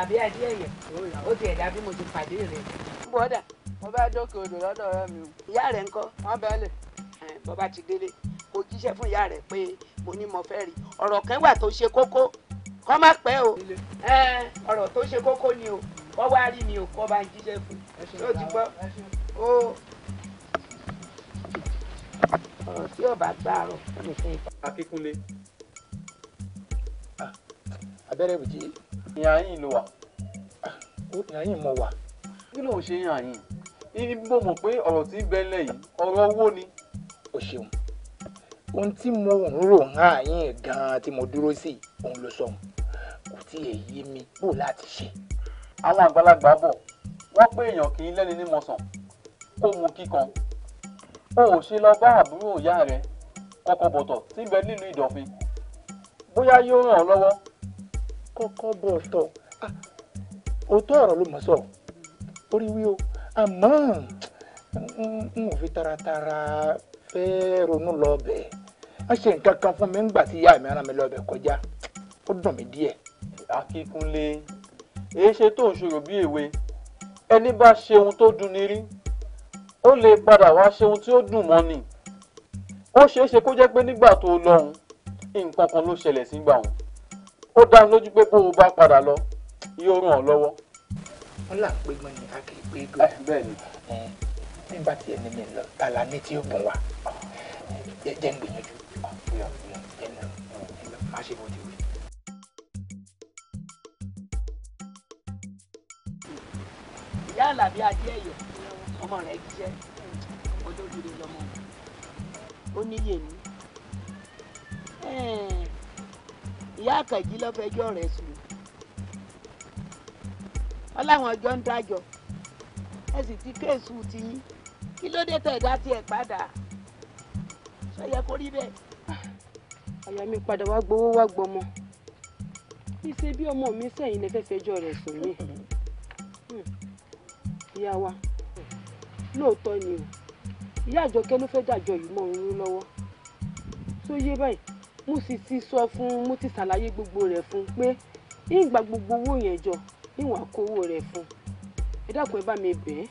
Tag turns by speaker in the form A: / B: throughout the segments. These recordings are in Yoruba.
A: Àlàbí Adéyẹyẹ ó ti ẹ̀dá bí mo ti pàdé rẹ̀.
B: bọ́dà mo bá dókè odò lọ́dọ̀ ọ̀rẹ́ mi.
A: ìyá rẹ̀ ńkọ́?
B: wọ́n bẹ́ẹ̀ lè.
A: bọ́ba ti délé kò jíṣẹ́ fún ìyá rẹ̀ pé mo ní mo fẹ́ rí ọ̀rọ̀ kan wà tó ṣe kókó kọ́ má pẹ́ o ọ̀rọ̀ tó ṣe kókó ni o kọ́ wá rí ni o kọ́ bá ń jíṣẹ́ fún yóò ti gbọ́ o ọ̀rọ̀ tí ò bá gbá àrọ̀ nìkan.
C: Akínkúnlé.
D: abẹ́rẹ́ bùjí.
C: ìyá yín ló wà.
D: ìyá yín mo wà.
C: kí ló ń ṣe yàn yín? ibi mo mọ̀ pé ọ̀rọ̀ tí ń bẹ lẹ́yìn ọ̀rọ̀ owó ni.
D: o ṣeun ohun tí mo ń rò hàn yín gan-an tí mo dúró sí òun ló sọ kò tí ì yé mi bó láti ṣe.
C: àwọn àgbàlagbà bọ̀ wọ́n pé èèyàn kì í lẹ́ni ní mọ̀sán kó mu kíkan. o ò ṣe lọ bá àbúrò ìyá rẹ kọ́kọ́ bọ̀tọ̀ tí ń bẹ nílùú Ìdọ̀fin bóyá yóò ràn ọ́ lọ́wọ́.
D: kọ́kọ́ bọ̀tọ̀ òótọ́ ọ̀rọ̀ ló mọ̀ sọ orí wí o àmọ́ n ò fi taratara fẹ́ ronú lọ bẹ́ẹ̀ wọ́n ṣe nǹkan kan fún mi ńgbà tí ìyá mi rán mi lọ bẹ̀ kọjá ó dùn mí díẹ̀.
C: Akínkúnlé èé ṣe tó ń ṣòro bí èwe ẹni bá ṣe ohun tó dùn ní rí ó lè padà wá ṣe ohun tí ó dùn mọ́ ni. ó ṣeé ṣe kó jẹ́ pé nígbà tó lọ́hùn nǹkan kan ló ṣẹlẹ̀ sígbà wọn. ó dá mi lójú pé bó o bá padà lọ yóò ràn ọ́ lọ́wọ́.
D: wọ́n là ń pé gbọ́n ni a kì í pé gbọ́n.
C: bẹ́ẹ̀ ni.
D: nígbà tí ẹni mi lọ tala ní tí ó gùn wá jẹ́ ń gbìyànjú jẹ́ ń lọ má ṣe bó ti wí.
A: ìyá Àlàbí Adéyẹyẹ ọmọ rẹ̀ jíṣẹ́ olóríire lọ́mọ ó níyè ní ìyá Àkànjí lọ́fẹ̀ẹ́jọ́ rẹ̀ sùn wọ́n láwọn ọjọ́ ń dájọ́ ẹ sì ti kéèsù tiyín kí ló dé tẹ̀ dá tiẹ̀ padà sọ yẹ kó rí bẹ́ẹ̀.
E: àyà mi padà wá gbowó wá gbọmọ ìṣe bí ọmọ mi sẹ́yìn lè fẹ́ fẹjọ́ rẹ̀ sùn mí ìyá wa lóòótọ́ ni o ìyá Àjọkẹ́ ló fẹ́ dàjọ yìí mọ́ òun lọ́wọ́ tó yé báyìí mo sì ti sọ fún mo ti ṣàlàyé gbogbo rẹ̀ fún pé ìgbà gbogbo owó yẹn jọ níwọ̀n àkówó rẹ̀ fún ẹ dákun ẹ bá mi bẹ̀
A: ẹ́.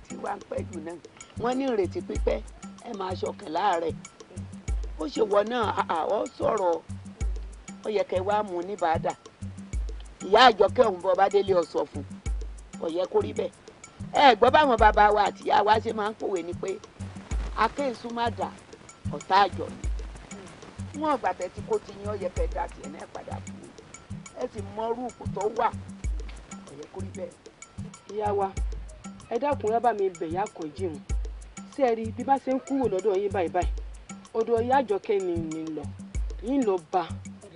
A: tí wàá pẹ́ jù náà wọ́n ní ìrètí pípẹ́ ẹ máa ṣọkàn láàárẹ̀ ó ṣe wọ náà àwọ̀ sọ̀rọ̀ ó yẹ kẹ́ wàá mú ní bàdà ìyá Àjọkẹ́ òun bọ́ bá délé ọ̀sọ̀ fún kò yẹ kó rí bẹ́ẹ̀ ẹ gbọ́ báwọn bàbá wa àti ìyá wa ṣe máa ń pòwe ni pé akéésù má dà ọ̀tá àjọ ni wọn ọgbà tẹ́tí kó ti yan ó yẹ kẹ́ dá tiẹ̀ náà padà fún un ẹ sì mọ rúùkù tó wà kò yẹ kó rí bẹ́ẹ̀.
E: ìyá wa ẹ dákun ẹ bá mi bẹ̀ yá kàn jíun sí ẹ rí bí bá ṣe ń kúrò lọ́dọ̀ yín báyìí báyìí ọ̀dọ̀ ìyá Àjọkẹ́ ni mi lọ yín lọ bá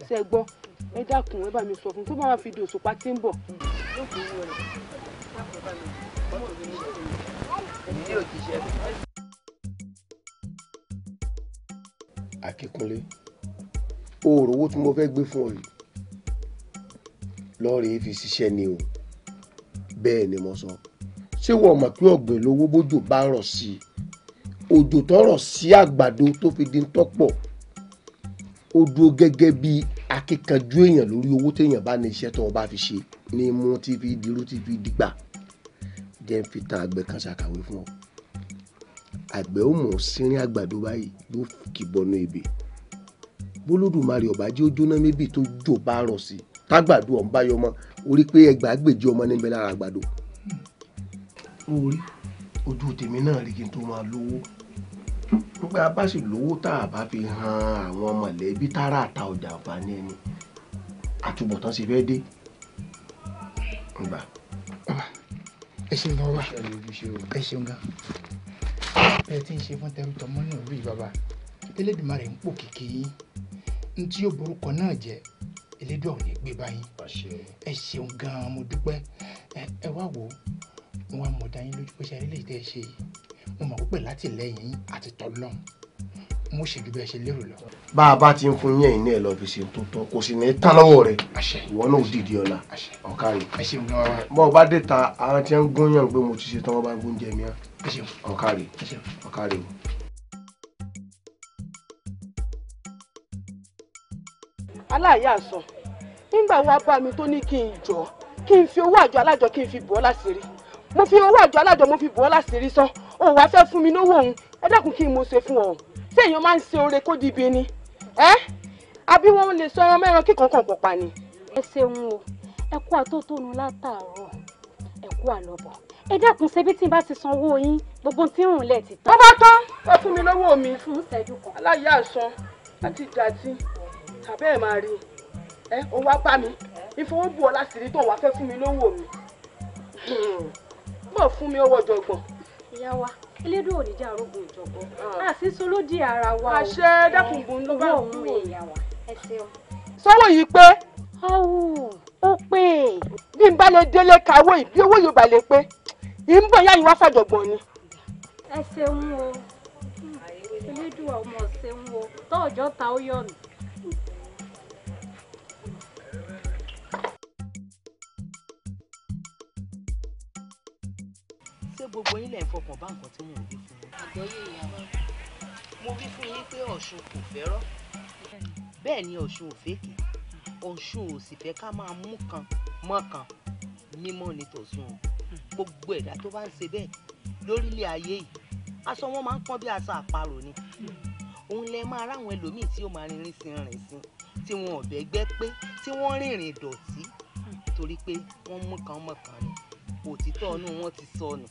E: ṣe gbọ́ ẹ dákun ẹ bá mi sọ fún tó bá wà fi di òṣùpá tí ń bọ̀.
F: Akínkúnlé oòrùn owó tí mo fẹ́ gbé fún ọ yìí lọ́ọ̀rẹ́ fi ṣiṣẹ́ ni o bẹ́ẹ̀ ni mo sọ ṣé wọ́n mọ̀ pé ọ̀gbìn lówó bójò bá rọ̀ sí i òjò tọrọ̀ sí àgbàdo tó fi di tọ́pọ̀ ó dúró gẹ́gẹ́ bí akíkanjú èèyàn lórí owó téèyàn bá ní iṣẹ́ tó wọn bá fi ṣe ní mú tí fi dirú tí fi dìgbà jẹ́ ń fi tan àgbẹ̀ kan ṣàkàwé fún ọ àgbẹ̀ ó mọ̀ sírín àgbàdo báyìí yóò kì bọnú ebè bólódùmarè ọ̀bá jẹ́ ó jóná mébì tó jò bá rọ̀ sí tágbàdo ọ̀hún bá yọmọ orí pé ẹgbàágbèje ọmọ níbẹ̀ lára àgbàdo. orí ojú tèmi náà rí kí n tó máa lówó nígbà bá sì lówó tá a bá fi hàn àwọn mọ̀lẹ́bí tára àta ọjà àǹfààní ẹni àtúbọ̀tán ṣe fẹ́ dé.
D: ẹ ṣeun gan wa ẹ ṣeun gan ẹ ti ń ṣe fún tẹrù tọmọ náà rí bàbá Elédùmarè ń pò kìkì n tí yóò borúkọ náà jẹ Elédùà ò ní gbé báyìí ẹ ṣeun gan mo dúpẹ́ ẹ wá wò ó wọn mọ̀ dá yín lójú pé ṣe eléyìí tẹ́ ẹ ṣe yìí mo mọ̀ pé látìlẹ́yìn àti tọ́lọ́run mo ṣe ju bẹ́ẹ̀ ṣe lérò lọ.
F: bá a bá ti ń fún yẹn iná ẹ lọ fi ṣe tó tọ́ kò sì ní tán lọ́wọ́ rẹ̀ ìwọ náà ò dìde ọ̀la ọ̀ká rẹ̀.
D: ẹ ṣeun gan wa.
F: bọ́ ọ bá dé ta àwọn tí wọ́n ń gúnyàn pé mo ti ṣe tán wọ́n bá ń gúnjẹ mi hàn.
D: ẹ ṣeun
F: ọ̀ká rẹ̀ ọ̀ká rẹ̀ o.
E: aláàyè àsọ nígbà wá bá mi tó ní kí n jọ kí n fi owó àjọ alájọ kí n fi bọ́ láṣìírí mo fi owó àjọ alájọ mo fi bọ́ láṣìírí sọ òun wá fẹ́ fún mi lówó òun ẹ dákun kí n mo ṣe fún ọ ṣé èèyàn máa ń ṣe oore kó di ibi ni àbí wọn lè sọ ẹran mẹ́ran kíkan kan pọ̀ pa ni.
G: ẹ ṣeun o ẹ kú àtótónu látàárọ̀ ẹ kú àlọ́bọ̀ ẹ dákun ṣe bí tí n bá ti sanwó yín gbogbo tí ń rùn lẹ̀ ti tán.
E: wọ́n bá tán ẹ fún mi lówó mi
G: fún ìṣẹ́jú kan.
E: aláyé àṣọ àti ìdàtí tàbí ẹ̀ máa rí ó wá bá mi ìfowóbù ọ láṣìírí tó wá fẹ́ fún mi lówó mi mọ̀ fún mi owó jọgbọ̀n.
G: ìyá wa elédùn òní jẹ́ àrógùn ìjọ̀gbọ́n àṣìṣe ló di ara wa o.
E: àṣẹ dákùnbùn ló bá
G: òun ìyá wa ẹ ṣeun.
E: sọ́wọ́ yìí pé.
G: ó pé.
E: bí n bá lè délé kàwé yìí bí owó yóò bá lè pé ì ń bọ̀ yá yìí wá fàjọ̀gbọ̀n ni.
G: ẹ ṣeun o elédùn ọmọ ṣeun o tọ́jọ́ ta ó yọ̀nù.
H: gbogbo yín lè fọkàn bá nǹkan tí mò ń wí fún yín. àgbọ́yé ìyá wa mo wí fún yín pé Ọ̀ṣun kò fẹ́rọ́ bẹ́ẹ̀ ni Ọ̀ṣun ò fèkì Ọ̀ṣun ò sì fẹ́ ká máa mú kan mọ́ kan mímọ́ ní tọ̀sùn gbogbo ẹ̀dá tó bá ń ṣe bẹ́ẹ̀ lórílẹ̀ ayé yìí aṣọ wọn máa ń pọ́n bí aṣọ àparò ni òun lẹ máa ráwọn ẹlòmíì tí ó máa rìnrìn sí tí wọn ò bẹ́gbẹ́ pé tí wọ́n rìnrìn dọ̀tí torí pé wọ́n mú kan mọ́ kan ni òtítọ́ inú wọn ti sọnù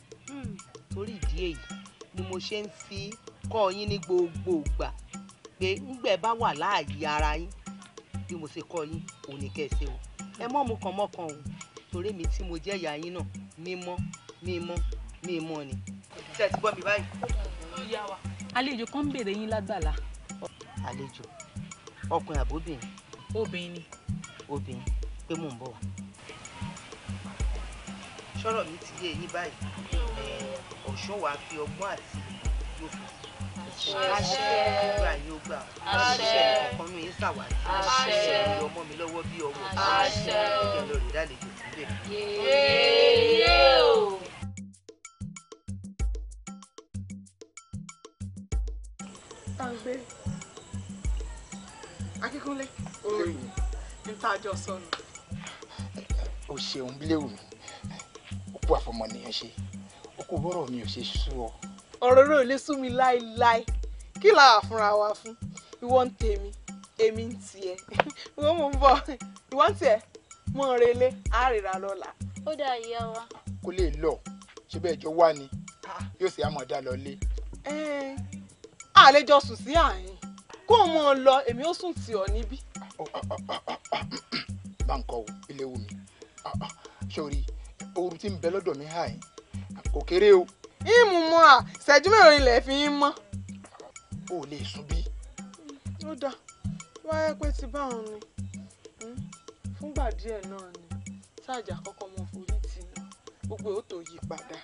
H: torí ìdí èyí ni mo ṣe ń fi kọ́ yín ní gbogbo ìgbà pé ńgbẹ́ bá wà láàyè ara yín bí mo ṣe kọ́ yín òní kẹsẹ̀ o ẹ mọ́ mu kan mọ́kan o torí mi tí mo jẹ́ ìyá yín náà mímọ́ ni ṣé ẹ ti gbọ́ mi báyìí.
I: àlejò kan ń béèrè yín lágbàlá.
H: àlejò ọkùnrin àbóbìnrin.
I: obìnrin ni.
H: obìnrin pé mò ń bọ̀ wá. sọ̀rọ̀ mi ti yé yín báyìí Ọ̀ṣun wàá fi ọgbọ́n àti yóò fi àṣẹ gbà yóò gbà àṣẹ nǹkan mi ń ṣàwárí àṣẹ ọmọ mi lọ́wọ́ bí ọwọ́ àṣẹ ìjẹ́ lọ rí dálejò síbẹ̀.
G: yéé o.
B: Tàǹgbé Akínkúnlé ní tàjọ sọnù.
D: o ṣeun léwu ó kú àfọmọnìyàn ṣe ó kú bọ́rọ̀ mi ò ṣe sú ọ.
B: ọ̀rọ̀ rẹ̀ ò lè sú mi láéláé kí là á fúnra wa fún ìwọ ń tèmi èmi ń tiẹ̀ ìwọ mò ń bọ̀ ìwọ ń tiẹ̀ mọ̀ ń relé àárẹ̀rà lọ́la.
G: ó dà ìyá wa.
D: kó lè lọ ṣé bẹ́ẹ̀ jọ wá ni yóò ṣe àmọ̀dá lọ lé.
B: àlejò sùn sí àyìn kó o mọ̀ ọ́ lọ èmi ó sùn tì ọ́ níbí.
D: báńkọ ilé wù mí sórí ooru tí ń bẹ lọ́dọ̀ mi hàn kò kéré o.
B: ìmú mọ́ à ṣẹ́jú mẹ́rin ilẹ̀ fi ń mọ́.
D: o lè sùn bí.
B: ó dà wáyé pé ti báwọn ni fúngbà díẹ̀ náà ni sáàjà kọ́kọ́ mọ forí tì ní gbogbo ò tó yí padà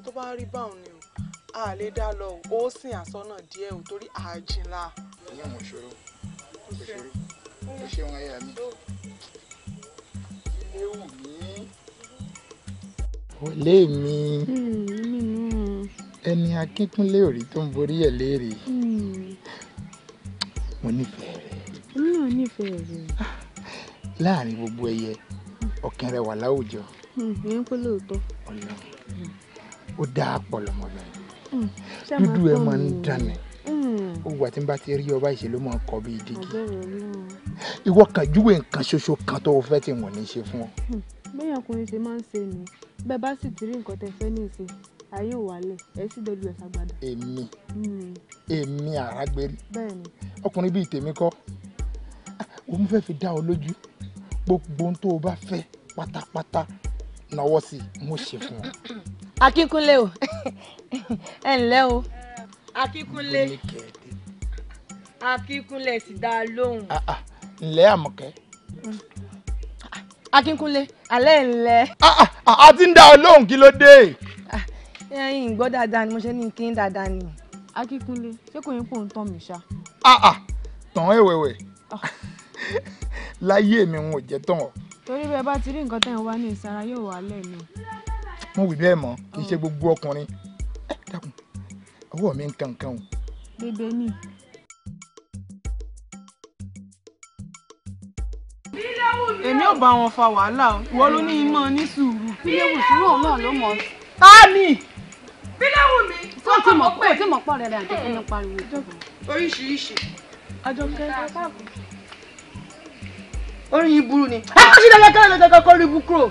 B: tó bá rí báwọn ni o a lè dá lọ ó sìn àsọnà díẹ̀ ò torí àjìnlá.
D: ìyá àwọn ìṣòro ó ṣeun ẹyà mi ilé wù mí. olé mi ẹni Akínkúnlé òrí tó ń borí ẹ̀ léèrè mo nífẹ̀ẹ́ rẹ̀.
E: èmi náà nífẹ̀ẹ́ rẹ̀.
D: láàrin gbogbo ẹyẹ ọ̀kìn rẹ̀ wà láwùjọ.
E: ìyẹn pé lóòótọ́.
D: Ọlọ́run ó dáa pọ̀ lọ́mọbìnrin dúdú ẹ máa ń dànù ó wà tí n bá ti rí ọba ìṣèlú máa ń kọ bí dígí ìwọ kan júwe nǹkan ṣoṣo kan tó o fẹ́ tí wọ́n ní ṣe fún ọ.
E: bẹ́ẹ̀ ọkùnrin ṣe máa ń ṣe ni bẹ́ẹ̀ bá sì ti rí nǹkan tẹ́ fẹ́ ní ìsìn ayé ò wálẹ̀ ẹ̀ sì dojú ẹ̀ sàgbàdà.
D: èmi àrágbérí
E: bẹ́ẹ̀ni
D: ọkùnrin bíi tèmi kọ́ òun fẹ́ fi dá ọ lójú gbogbo ohun tó o bá fẹ́ pátápátá náwó sí i mo ṣe fún ọ.
I: Akínkúnlé o ẹ ǹlẹ́ o Akínkúnlé ti dá a lóhùn.
D: ǹlẹ́ Àmọ̀kẹ́.
I: Akínkúnlé alẹ́ ǹlẹ́.
D: a ti ń dá ọ lóhùn kí ló dé.
I: ẹ̀yin gbọ́ dáadáa ni mo ṣe ní kí n dáadáa ni.
E: Akínkúnlé ṣé kò yín pò ń tàn mí ṣá.
D: tàn ẹ̀wẹ̀wẹ̀ láyé mi ń ò jẹ́ tàn ọ́.
E: torí bẹ́ẹ̀ bá ti rí nǹkan tẹ́ ẹ̀ wá ní ìsara yóò wálẹ̀ ni.
D: mo wí bẹ́ẹ̀ mọ́ kì í ṣe gbogbo ọkùnrin dákun ọwọ́ mi ń kankan o.
E: bébé ni.
J: Bílẹ̀wù
B: èmi ò bá wọn fa wàhálà o ìwọ ló ní ìmọ̀ ní sùúrù.
G: Bíléwù sùúrù náà ló mọ̀.
B: Tani Bíléwù mi.
G: Tó ti mọ̀ pé tí mọ̀ pọ̀ rẹ̀ rẹ̀ àti kí ni pariwo.
B: Oríṣiríṣi.
E: Àjọkẹ́
B: Orin yìí burú ni.
E: ẹ kọ́ sí lẹ́gẹ́kẹ́ kọ́ rí búkúrò.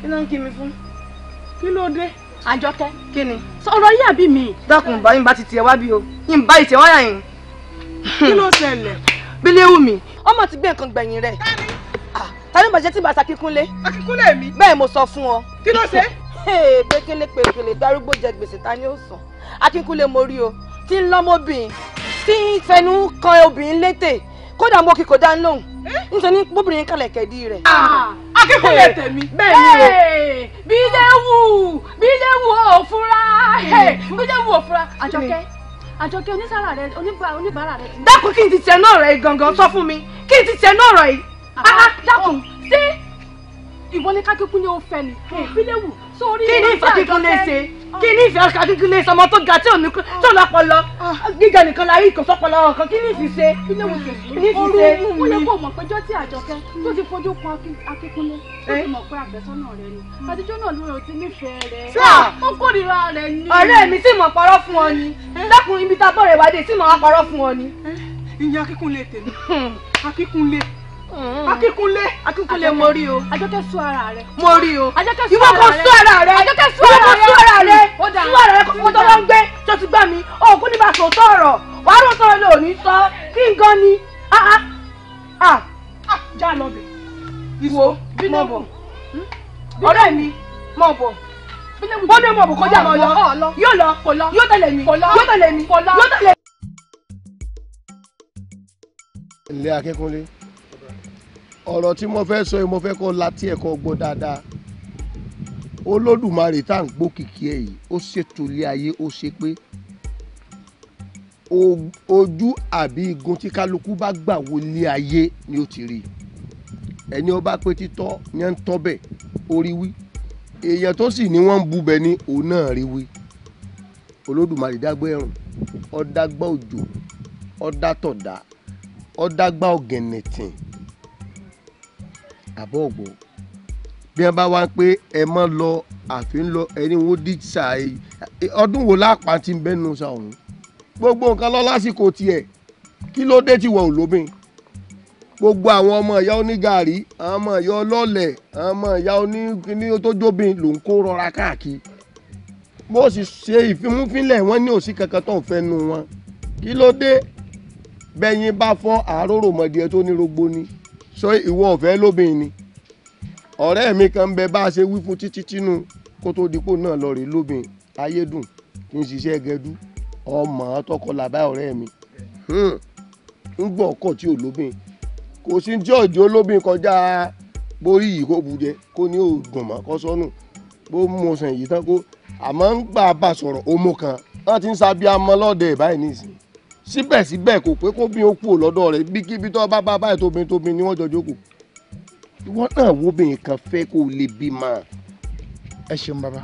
E: Kí ló ń kí mi fún?
B: Kí ló dé?
G: Àjọkẹ́.
B: Kí ni?
G: Sọ̀rọ̀ yìí àbí mi.
B: Dákun bá yín bá ti tiẹ̀ wá bí o. Yín bá ìtẹ̀ wáyà yín. Kí ló ṣẹlẹ̀? Bíléwù mi. Ọmọ ti gbé nǹkan gbẹ̀yìn rẹ̀. Ta ló bàjẹ́ tí bàtà Akínkúnlé? Akínkúnlé mi. Bẹ́ẹ̀ mo sọ fún ọ. Kí ló ṣe? Pékélé darúgbó jẹ gbèsè ta ni ó sàn. Akínkúnlé mo rí o. Tí ń lọ́mọbìnrin. Tí ń fẹnu kan obìnrin létè. Kódà mo kì kò dá lóhùn. Nítorí bóbìnrin kálẹ̀ kẹ́dí rẹ̀. Akínkúnlé tèmi. Bẹ́ẹ̀ ni o.
G: Bíléwù ò fura. Bíléwù ò fura. Àjọkẹ́ oníbàárà rẹ ti.
B: Dákun kí n ti tẹ̀ náà rẹ̀ gangan sọ fún mi. Kí n ti tẹ̀ náà rẹ̀ yìí.
G: Dákun sí ìwọ ní Akínkúnlé ó fẹ́ ni. Bíléwù sórí.
B: Kí ni ìfẹ́ Akínkúnlé ṣe? Kí ni ìfẹ́ Akínkúnlé ṣe? Ọmọ tó ga tí ò lọ́pọlọ. Gíga nìkan la rí ìkọ̀sọ́pọlọ ọ̀kan. Kí ni ìfì ṣe?
G: Bíléwù kìí ó yẹ kó mọ̀ péjọ́ tí Àjọkẹ́ tó ti fojú kan Akínkúnlé tó ti mọ̀ pé àfẹ́sọ́nà rẹ ni. Àtijọ́ náà ló ti nífẹ̀ẹ́ rẹ̀. Ó kórìíra rẹ̀ ni.
B: Ọ̀rẹ́ mi sì mọ̀ parọ́ fún ọ ni. Dákun ibi tá a bọ̀ rẹ̀ wá dé sì mọ̀ wá parọ́ fún ọ ni. Ìyá Akínkúnlé tèmi. Akínkúnlé mo rí o.
G: Àjọkẹ́ sú ara rẹ̀.
B: Mo rí o.
G: Àjọkẹ́ sú
B: ìwọ
G: ara
B: kò
G: rẹ̀.
B: sú ara rẹ̀.
G: Àjọkẹ́ sú
B: ìwọ
G: ara
B: kò
G: rẹ̀.
B: sú ara rẹ̀.
G: Ó dà.
B: Sú ara rẹ̀ kókó tó lọ ń gbé tó ti gbá mi. Òkú ní bá sòótọ́ ọ̀rọ̀. Wàá rò sọ̀rọ̀ lò ní sọ. Kí n gan ni. Já lọ bẹ̀. Ìwọ mọ̀ bọ̀. Ọ̀rẹ́ mi mọ̀ bọ̀. Bọ́dé mọ̀ bọ̀ kọjá lọ. Yóò lọ. Yóò tẹ̀lé mi. Yóò tẹ̀lé mi.
F: ilé Akínkúnlé ọ̀rọ̀ tí mo fẹ́ sọ yìí mo fẹ́ kọ́ láti ẹ̀kọ́ gbọ́ dáadáa. Olódùmarè tá à ń gbókìkí ẹ̀ yìí ó ṣètò ilé ayé ó ṣe pé ojú àbí igun tí kálukú bá gbà wọlé ayé ni ó ti rí. Ẹni ó bá pé títọ́ ni ń tọ́bẹ̀ orí wí, èèyàn tó sì ní wọ́n ń bubẹ̀ ní òun náà rí wí. Olódùmarè dágbà ẹ̀rùn ó dágbà òjò ó dátọ̀dá ó dágbà ọ̀gẹ̀nẹ̀tìn àbọ̀ ọ̀gbọ̀. Bí wọ́n bá wá pé ẹ mọ́ lọ àfi ń lọ ẹni wọ́n dí sàáyé ọdún wo lápá ti ń bẹ́nu sa ọ̀hún. Gbogbo nǹkan lọ lásìkò tiẹ̀, kí ló dé tí wọ́n ò lóbìn? Gbogbo àwọn ọmọ ìyá onígàrí, àwọn ọmọ ìyá ọlọ́lẹ̀, àwọn ọmọ ìyá oníkíní tó jóbìn ló ń kó rọra káàkiri. Bó sì ṣe ìfimúfínlẹ̀ wọ́n ní òsì kankan tó ń fẹ́ nu wọn. Kí ló dé? Bẹ́yìn bá fọ́ àáròrò mọ̀dìẹ tó ní rogbo ni. Sọ ìwọ ọ̀fẹ́ lóbìn ni. Ọ̀rẹ́ mi kan ń bẹ bá a ṣe wí fún títí tínú kó tó dípò náà lọ rè lóbìn ayédùn kí n ṣiṣẹ́ gẹdú ọmọ tọkọ làbá ọ̀rẹ́ mi ń gbọ́ ọkọ̀ tí ò lóbìn kò sí tí ọjọ́ lóbìn kọjá borí yìí kó bùjẹ kó ní ògùn mọ́ kó sọnù bó mú sàn yìí tán kó àmọ́ ń gbà bá sọ̀rọ̀ ọmọ kan wọ́n ti ń sábí amọ́ lọ́dẹ báyìí nísìnyí síbẹ̀síbẹ̀ kò pé kó bí ó kú lọ́dọ̀ rẹ̀ bí kíbi tó bá báyìí tóbi ni wọ́n jọ jókòó ìwọ náà wóbìnrin kan fẹ́ kó lè bímọ.
D: Ẹ ṣeun bàbá,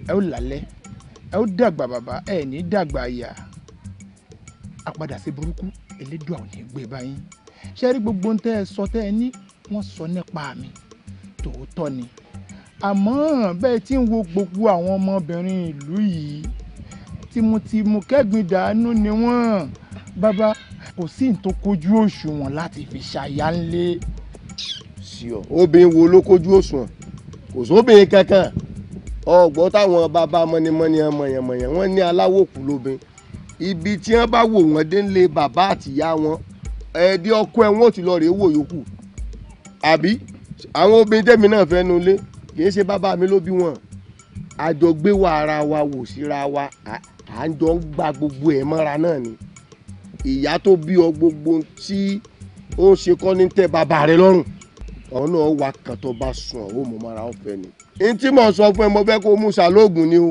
D: ẹ ó lálẹ́, ẹ ó dàgbà bàbá, ẹ ní dàgbà ìyá. Àpadà sí burúkú Elédùà ò ní gbé báyìí. Ṣé rí gbogbo tẹ́ ẹ sọ tẹ́ ẹ ní wọ́n sọ nípa mi tòótọ́ ni. Àmọ́ bẹ́ẹ̀ tí ń wo gbogbo àwọn ọmọbìnrin ìlú yìí tìmùtìmù kẹ́gbìn dànù ni wọ́n. Bàbá kò sí ní tó kojú òṣùwọ̀n láti fi ṣàyà ńlé.
F: Obìnrin wo ló kójú òṣùwọ̀n? Kò sóbìnrin kankan. Ọgbọ́n táwọn bàbá mọ́nímọ́ní mọ̀yànmọ̀yàn wọ́n ní aláwòkú lóbìn. Ibi tí wọ́n bá wò wọ́n dé ńlé bàbá àtìyá wọn ẹ̀ẹ́dí ọkọ ẹ̀ wọ́n ti lọ rèé wò yòókù. Àbí àwọn obìnrin tẹ́mi náà fẹ́ nu ilé kì í ṣe bàbá mi ló bí wọn. Àjọ gbé wa ara wa wò síra wa à ń jọ ń gba gbogbo ẹ̀ mọ́ra náà ni. Ìyá tó bí ọ gbogbo tí ó ń ṣe kọ́ ní tẹ́ bàbá rẹ lọ́rùn. Ọ̀nà wa kan tó bá sùn ó mọ̀ mọ́ra ọ̀fẹ́ ni. N tí mo sọ fún ẹ mo fẹ́ kó mú ṣàlóògùn ni o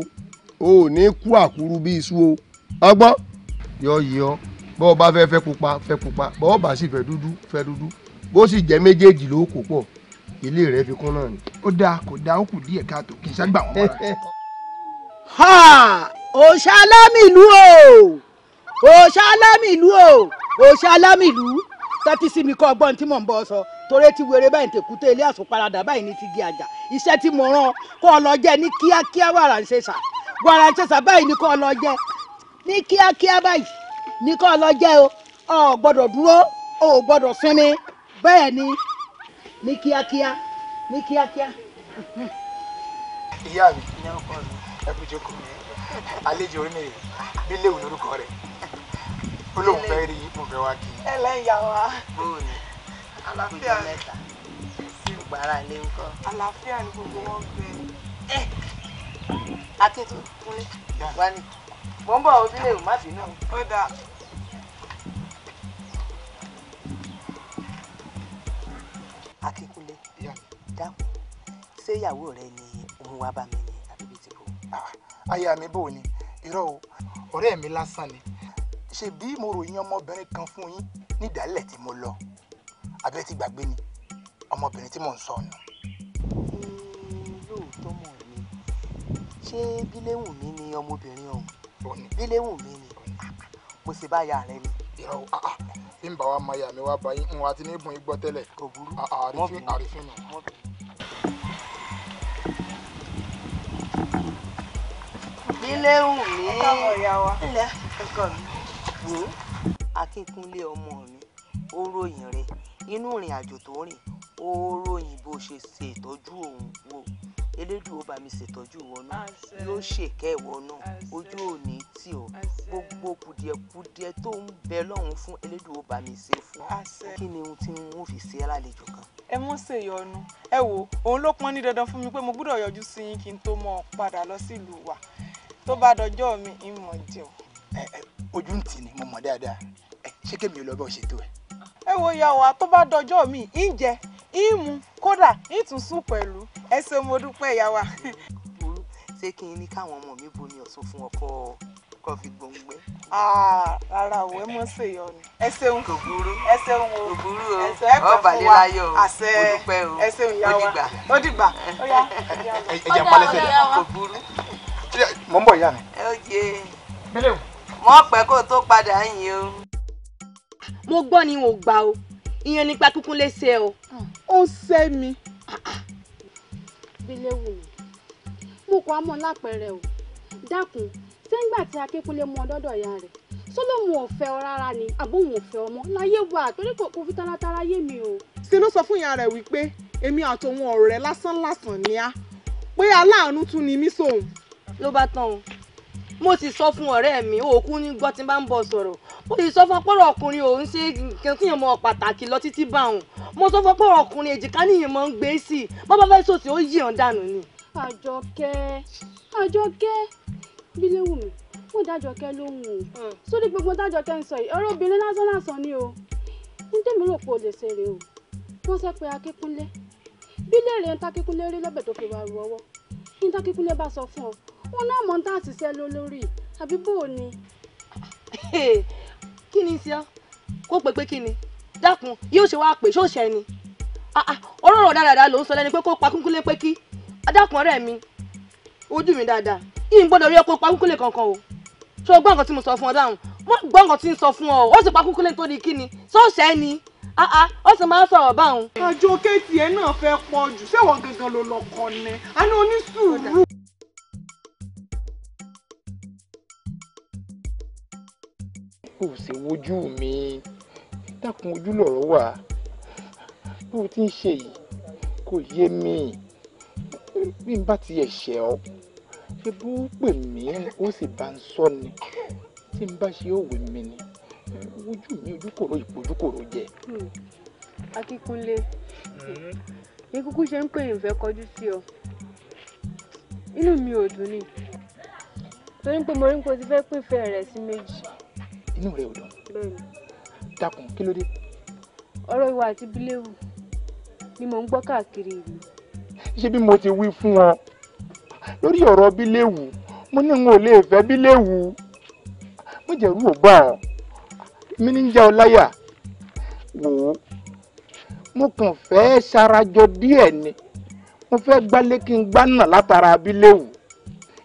F: ò ní kú àkúrú bí iṣu o. Ọgbọ́n yọ bọ́ ọ bá fẹ́ pupa bọ́ ọ bá sì fẹ́ dúdú bó sì jẹ́ méjèèjì ló kó pọ̀ ilé rẹ̀ fi kún náà ni.
D: Ó dáa kò dáa ó kù díẹ̀ káàtó kì í ṣàgbà wọn mọ́ra.
J: Òṣàlámìlú o òṣàlámìlú o òṣàlámìlú tẹ́tí sí mi kọ́ ọgbọ́n tí mò ń bọ́ sọ torí tí wèrè báyìí tèkúté ilé àsùnparadà báyìí ní ti di àjà iṣẹ́ tí mo rán kọ́ ọ lọ jẹ́ ní kíákíá wàrà ń ṣèṣà báyìí ní kọ́ ọ lọ jẹ́ ní kíákíá báyìí ní kọ́ ọ lọ jẹ́ o ò gbọ́dọ̀ dúró ò gbọ́dọ̀ sinmi bẹ́ẹ̀ ni ní kíákíá ní kíákíá.
D: ìyá mi ẹ kú jókòó àlejò orí mi rè bí léwu lórúkọ rẹ̀ ó lóun fẹ́ rí mo fẹ́ wá kí.
B: ẹ lẹ́yìn àwa.
H: bóòní
B: àlàáfíà
H: mẹ́ta sí gbàrà ilé ńkọ́.
B: àlàáfíà ni gbogbo wọn bẹ.
H: akíntúndé wá ní mò ń bọ̀ ojúlé ò má fi náà.
B: ó dáa.
H: akínkúnlé dákun ṣé ìyàwó rẹ ni òun wá bá mi ní àbíbí tí kò.
D: aya mi bò ní irọ́ o ọ̀rẹ́ mi lásán ni ṣe bí mo ròyìn ọmọbìnrin kan fún yín nídàálẹ̀ tí mo lọ abẹ́ ti gbàgbé ni ọmọbìnrin tí mò ń sọ ọ̀nà.
H: lóòótọ́ mọ̀ ni ṣé bíléwùmí ni ọmọbìnrin ọ̀hún bíléwùmí ni mo sì bá ya rẹ ni.
D: irọ́ bí n bá wa máa yà mí wá bá yín n wa ti ní ìbùn igbó tẹ́lẹ̀
H: kò burú
D: àrífín nù.
H: bíléwùmí
B: káwọn ìyá wa.
H: ilẹ̀ ẹ̀kọ́ mi wò ó akínkúnlé ọmọ mi ó ròyìn rẹ inú ìrìn àjò tó rìn ó ròyìn bó ṣe ṣe ìtọ́jú òun wò elédùn ó bá mi ṣètọ́jú ìwọ náà yóò ṣèkẹ́ ìwọ náà ojú òní tì ọ́ gbogbo kùdìẹ̀kudiẹ tó ń bẹ lọ́hùn fún elédùn ó bá mi ṣe fún kí ni ohun tí wọ́n fi ṣe lálejò kan.
B: ẹ mọ̀ ṣèyọnu ẹ wo òun ló pọn ní dandan fún mi pé mo gbọ́dọ̀ yọjú sí yín kí n tó mọ̀ padà lọ sílùú wa tó bá dọjọ́ mi ìmọ̀ jẹun.
D: ojú ń tì ní mo mọ̀ dáadáa ṣé kémi ò lọ bá ọ ṣètò ẹ.
B: ẹ wo ìyá wa tó bá dọjọ́ mi ń jẹ ìmú kódà ìtúnṣù pẹ̀lú ẹ ṣé mo dúpẹ́ ìyá wa.
H: burú ṣé kí n ní káwọn ọmọ mi bomi ọ̀sùn fún ọkọ kó fi gbòǹgbẹ.
B: rárá o ẹ mọ̀ ṣèyọnu ẹ ṣeun
H: kò burú
B: ẹ ṣeun o
H: kò burú o
B: ọ
H: balẹ̀ láyọ̀ o
B: àṣẹ
H: mo dúpẹ́ o
B: ẹ ṣeun ìyá wa ó dìgbà ó yá
D: ẹ jẹ́ palẹ́sẹ̀
H: kò burú.
D: mo ń bọ̀ ìyá mi.
H: ẹ ó jẹ mọ́ pẹ́ kó tó padà yín o.
I: mo gbọ́ ni ò gbà o ìyẹn nípa kíkún lè ṣe o.
B: ó ń ṣe mi.
G: Bíléwùmí mo kọ́ àmọ́ lápẹẹrẹ o dákun sẹ́ńgbà tí Akínkúnlé mú ọ dọ́dọ̀ ìyá rẹ̀ sólómù ò fẹ́ ọ rárá ni àbóhùn ò fẹ́ ọmọ láyé wà torí kò fi taratara yé mi o.
B: ṣe ló sọ fún ìyá rẹ̀ wípé èmi àtòun ọ̀rẹ́ lásán ni á pé aláàánú tún ni mí sóun.
I: ló bá tán o mo sì sọ fún ọ̀rẹ́ mi òkú ní gbọ́ tí n bá ń bọ̀ sọ̀rọ̀ mo sì sọ fún pọ́rọ̀ ọkùnrin òun ṣe kíyàn mọ pàtàkì lọ títí bá òun mo sọ fún pọ́rọ̀ ọkùnrin èjìká níyàn mọ́ ń gbé sí i bọ́ bá fẹ́ sòsì ó yí ọ̀ dànù ni.
G: Àjọkẹ́ Bíléwùmí mo dájọkẹ́ lóhùn o sórí gbogbo dájọkẹ́ ń sọ yìí ọ̀rọ̀ obìnrin lásán ni o ní tèmi rò pé o lè ṣeré o wọ́n sọ pé Akínkúnlé bílẹ̀ rẹ̀ ń takínkúnlé rí lọ́bẹ̀ tó fi wá ru ọwọ́ ní takínkúnlé bá sọ fún ọ wọn náà mọ̀ ń tà ṣiṣẹ́ lórí àbí bò ó ni.
I: kí ni sí ọ kó pè pé kí ni dákun yóò ṣe wá pè ṣóṣẹ ni ọ̀rọ̀ dáadáa ló ń sọ lẹ́ni pé kó pa Akínkúnlé pé kí dákun ọ̀rẹ́ mi ojú mi dáadáa yìí ń gbọ́dọ̀ rí ọkọ̀ pa Akínkúnlé kankan o ṣé o gbọ́ nǹkan tí mo sọ fún ọ dáhùn mo gbọ́ nǹkan tí ń sọ fún ọ ó sì pa Akínkúnlé tó di kí ni ṣóṣẹ ni ó sì máa ń sọ̀rọ̀ báwọn.
B: Àjọkẹ́ tiẹ̀ náà fẹ́ pọ̀ jù ṣéwọ̀n gangan ló lọ́kọ ni a ní onísùúrù.
D: kò sí wojú mi dákun ojú lọ̀rọ̀ wà bó o ti ń ṣe yìí kò yé mi bí n bá ti ẹ̀ṣẹ̀ ọ́ ṣe bó pè mí ó sì bá ń sọ ni tí n bá ṣe òwe mi ni ojú mi ojúkòrò ìpojúkòrò jẹ.
E: Akínkúnlé ní kúkú ṣe ń pè ní ìfẹ́ kọjú sí ọ inú mi ò dùn ni torí pé mo rí pé o ti fẹ́ pín ìfẹ́ rẹ sí méjì.
D: inú rẹ ò dùn.
E: bẹ́ẹ̀ni.
D: dákun kí ló dé.
E: ọ̀rọ̀ ìwà àti Bíléwù ni mò ń gbọ́ káàkiri ìlú.
D: ṣé bí mo ti wí fún ọ lórí ọ̀rọ̀ Bíléwù mo ní n ò lè fẹ́ Bíléwù mo jẹ̀rú ò bá ọ mi ní jẹ́ ọ láyà wò ó mo kàn fẹ́ ṣarajọ díẹ̀ ni mo fẹ́ gbálé kí n gbánà látara Bíléwù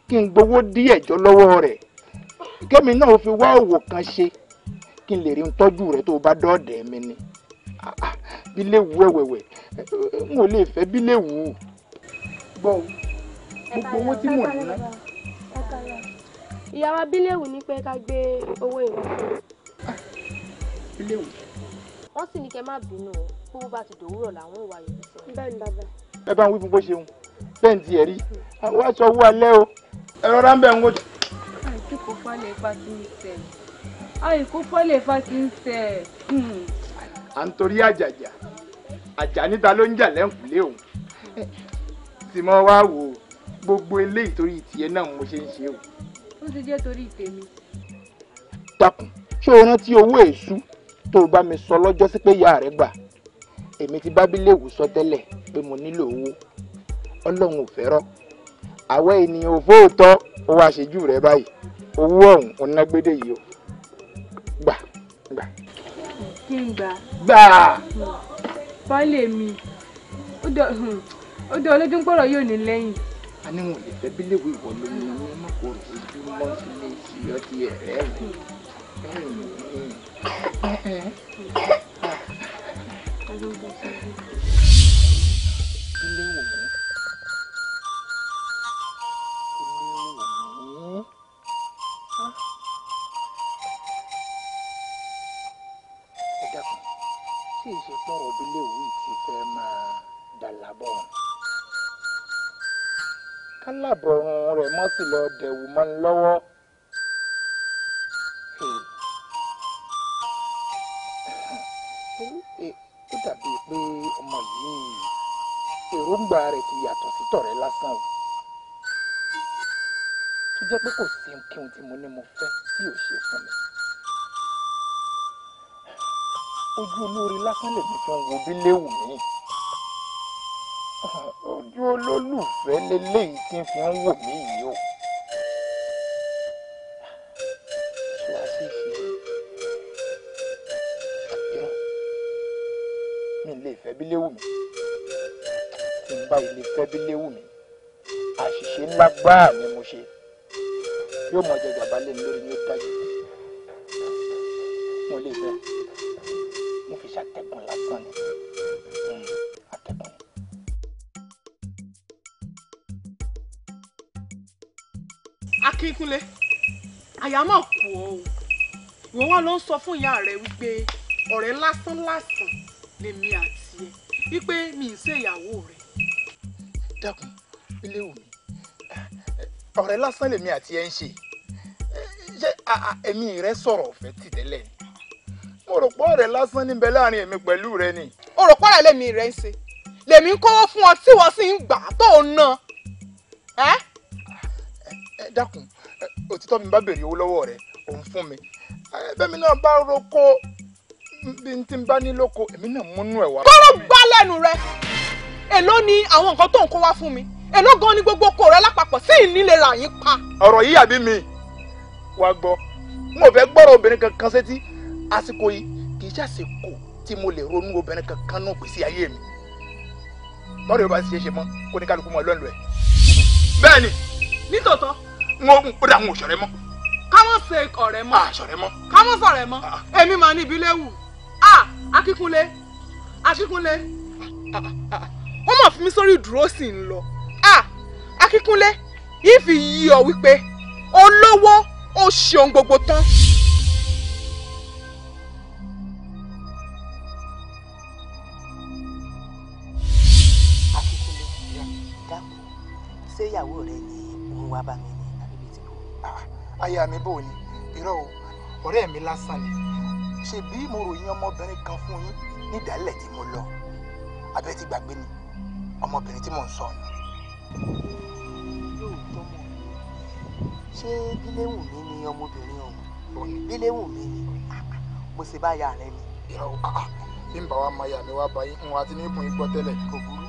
D: kí n gbowó díẹ̀ jọ lọ́wọ́ rẹ̀ kémi náà fi wá òwò kan ṣe kí n lè rí n tọ́jú rẹ̀ tó bá dọ́ọ̀dẹ̀ mi ni Bíléwu wẹ̀wẹ̀wẹ̀ n ò lè fẹ́ Bíléwu gbọ́ gbogbo owó tí mò ń ná.
G: Ìyá wa Bíléwu ní pé ká gbé owó ìwà.
D: Bíléwu.
K: Wọ́n sì ní kẹ́ má bínú o bó bá ti dòwúrọ̀ làwọn ò wá yòó sọ.
G: Bẹ́ẹ̀ ni bàbá.
D: Ẹ bá ń wí fún bó ṣeun bẹ́ẹ̀ ti ẹ̀ rí àwọn aṣọ owó alẹ́ o ẹ rọra ń bẹ̀ ń wò.
L: Àìsí kò fọ́lẹ̀ ifá ti ń tẹ̀. Àìkú fọ́lẹ̀ ifá ti ń tẹ̀.
D: À ń torí àjà níta ló ń jà lẹ́ǹkùlé òun tí mo wá wò gbogbo eléyìí torí tiẹ̀ náà mo ṣe ń ṣe o.
L: Ó ti jẹ́ torí tèmi.
D: Dákun ṣé o rántí owó èṣù tó o bá mi sọ lọ́jọ́ sí pé ìyá rẹ̀ gbà èmi ti bá Bíléwu sọ tẹ́lẹ̀ pé mo nílò owó Ọlọ́run ò fẹ́rọ́ àwọn ènìyàn ò fóòtọ́ ó wá ṣẹ́jú rẹ̀ báyìí owó ọ̀hún ọ̀nàgbédè yìí o gbà.
L: Kí n gbà.
D: Gbà.
L: Fọ́lẹ̀ mi ó dé olójú ń pọ̀rọ̀ yóò ní lẹ́yìn.
D: A ní wọn ò lè fẹ́ Bíléwu ìwọ lómi ní ọmọ kò rojú mọ́ sílé sí ọtí ẹ̀rẹ́ rẹ̀. Tí ìṣepọ̀rọ̀ Bíléwu ti fẹ́ máa dàlábọ̀ kálábọ̀rùn rẹ̀ mọ́ sí lọ dẹ̀wù mọ́ ní lọ́wọ́. Ó dàbí pé ọmọ yìí èròǹgbà rẹ̀ ti yàtọ̀ sí tọ̀rẹ́ lásán o tó jẹ́ pé kò sí ohun tí mo ní mo fẹ́ tí ò ṣe fún mi. Ojú olórí lásán lèmi fi ń wo Bíléwu mi ojú olólùfẹ́ leléyìí tí ń fi ń wò mí yìí o. Mi lè fẹ́ Bíléwu mi tí n bá ilé fẹ́ Bíléwu mi àṣìṣe ńlá gbáà ni mo ṣe yóò mọ jẹ gàba lé mi lórí ní ó dájú mo lè fẹ́ mo fi ṣàtẹ̀gùn lásán ni àtẹ̀gùn ni.
B: Akínkúnlé àyàmọ̀ kù ọ́ o ìwọ wá ló ń sọ fún ìyá rẹ wípé ọ̀rẹ́ lásán lèmi àti ẹ wípé mi ì ṣe ìyàwó rẹ.
D: Dákun Bíléwu mi ọ̀rẹ́ lásán lèmi àti ẹ ń ṣe ṣé ẹ̀mí rẹ sọ̀rọ̀ ọ̀fẹ́ tì tẹ́lẹ̀ mo rò pé ọ̀rẹ́ lásán níbẹ̀ láàrin èmi pẹ̀lú rẹ ni.
B: o rò pọ́nrẹ́ lèmi rẹ ń ṣe lèmi ń kówó fún ọ tí wọ́n sì ń gbà tó ń ná.
D: Dákun òtítọ́ mi bá béèrè owó lọ́wọ́ rẹ òun fún mi bẹ́ẹ̀mi náà bá roko bí n ti bá ní lóko èmi náà múnú ẹ̀ wá.
B: kọ́rọ̀ gbá lẹ́nu rẹ èló ni àwọn nǹkan tó ń kó wá fún mi èló gan ni gbogbo kò rẹ lápapọ̀ sí ìnílẹ̀ rà yín pa.
D: ọ̀rọ̀ yìí àbí mi wá gbọ́ n ò fẹ́ gbọ́rọ̀ obìnrin kankan sétí àsìkò yìí kì í ṣàṣekò tí mo lè ronú obìnrin kankan náà gbèsè ayé mi bọ́dọ̀ yóò bá ṣe é ṣe mọ́ kó ní kálukú mọ́ lọ́nà ẹ̀. bẹ́ẹ̀ ni
B: nítòótọ́
D: ó dà ń òṣèré mọ́.
B: káwọn ṣe ọ̀rẹ́ mọ́
D: àṣọrẹ́ mọ́.
B: káwọn sọ̀rẹ́ mọ́ èmi máa ní Bíléwu Akínkúnlé wọ́n mọ̀ fún mi sórí ìdúró sì ń lọ Akínkúnlé yìí fi yí ọ wípé olówó ó ṣe ohun gbogbo tán.
H: Akínkúnlé dákun ṣé ìyàwó rẹ ni òun wá bá mi ní àbíbí tí kò.
D: aya mi bò ní irọ́ o ọ̀rẹ́ mi lásán ni ṣe bí mo ròyìn ọmọbìnrin kan fún yín nídàálẹ̀ tí mo lọ abẹ́ ti gbàgbé ni ọmọbìnrin tí mò ń sọ ni.
H: lóòótọ́ mọ̀ ṣé Bíléwu mi ni ọmọbìnrin ọ̀hún Bíléwu mi ni mo ṣe bá ya rẹ ni.
D: irọ́ o bí n bá wa máa yà mí wá báyìí n wa ti ní ìbùn igbó tẹ́lẹ̀ kò burú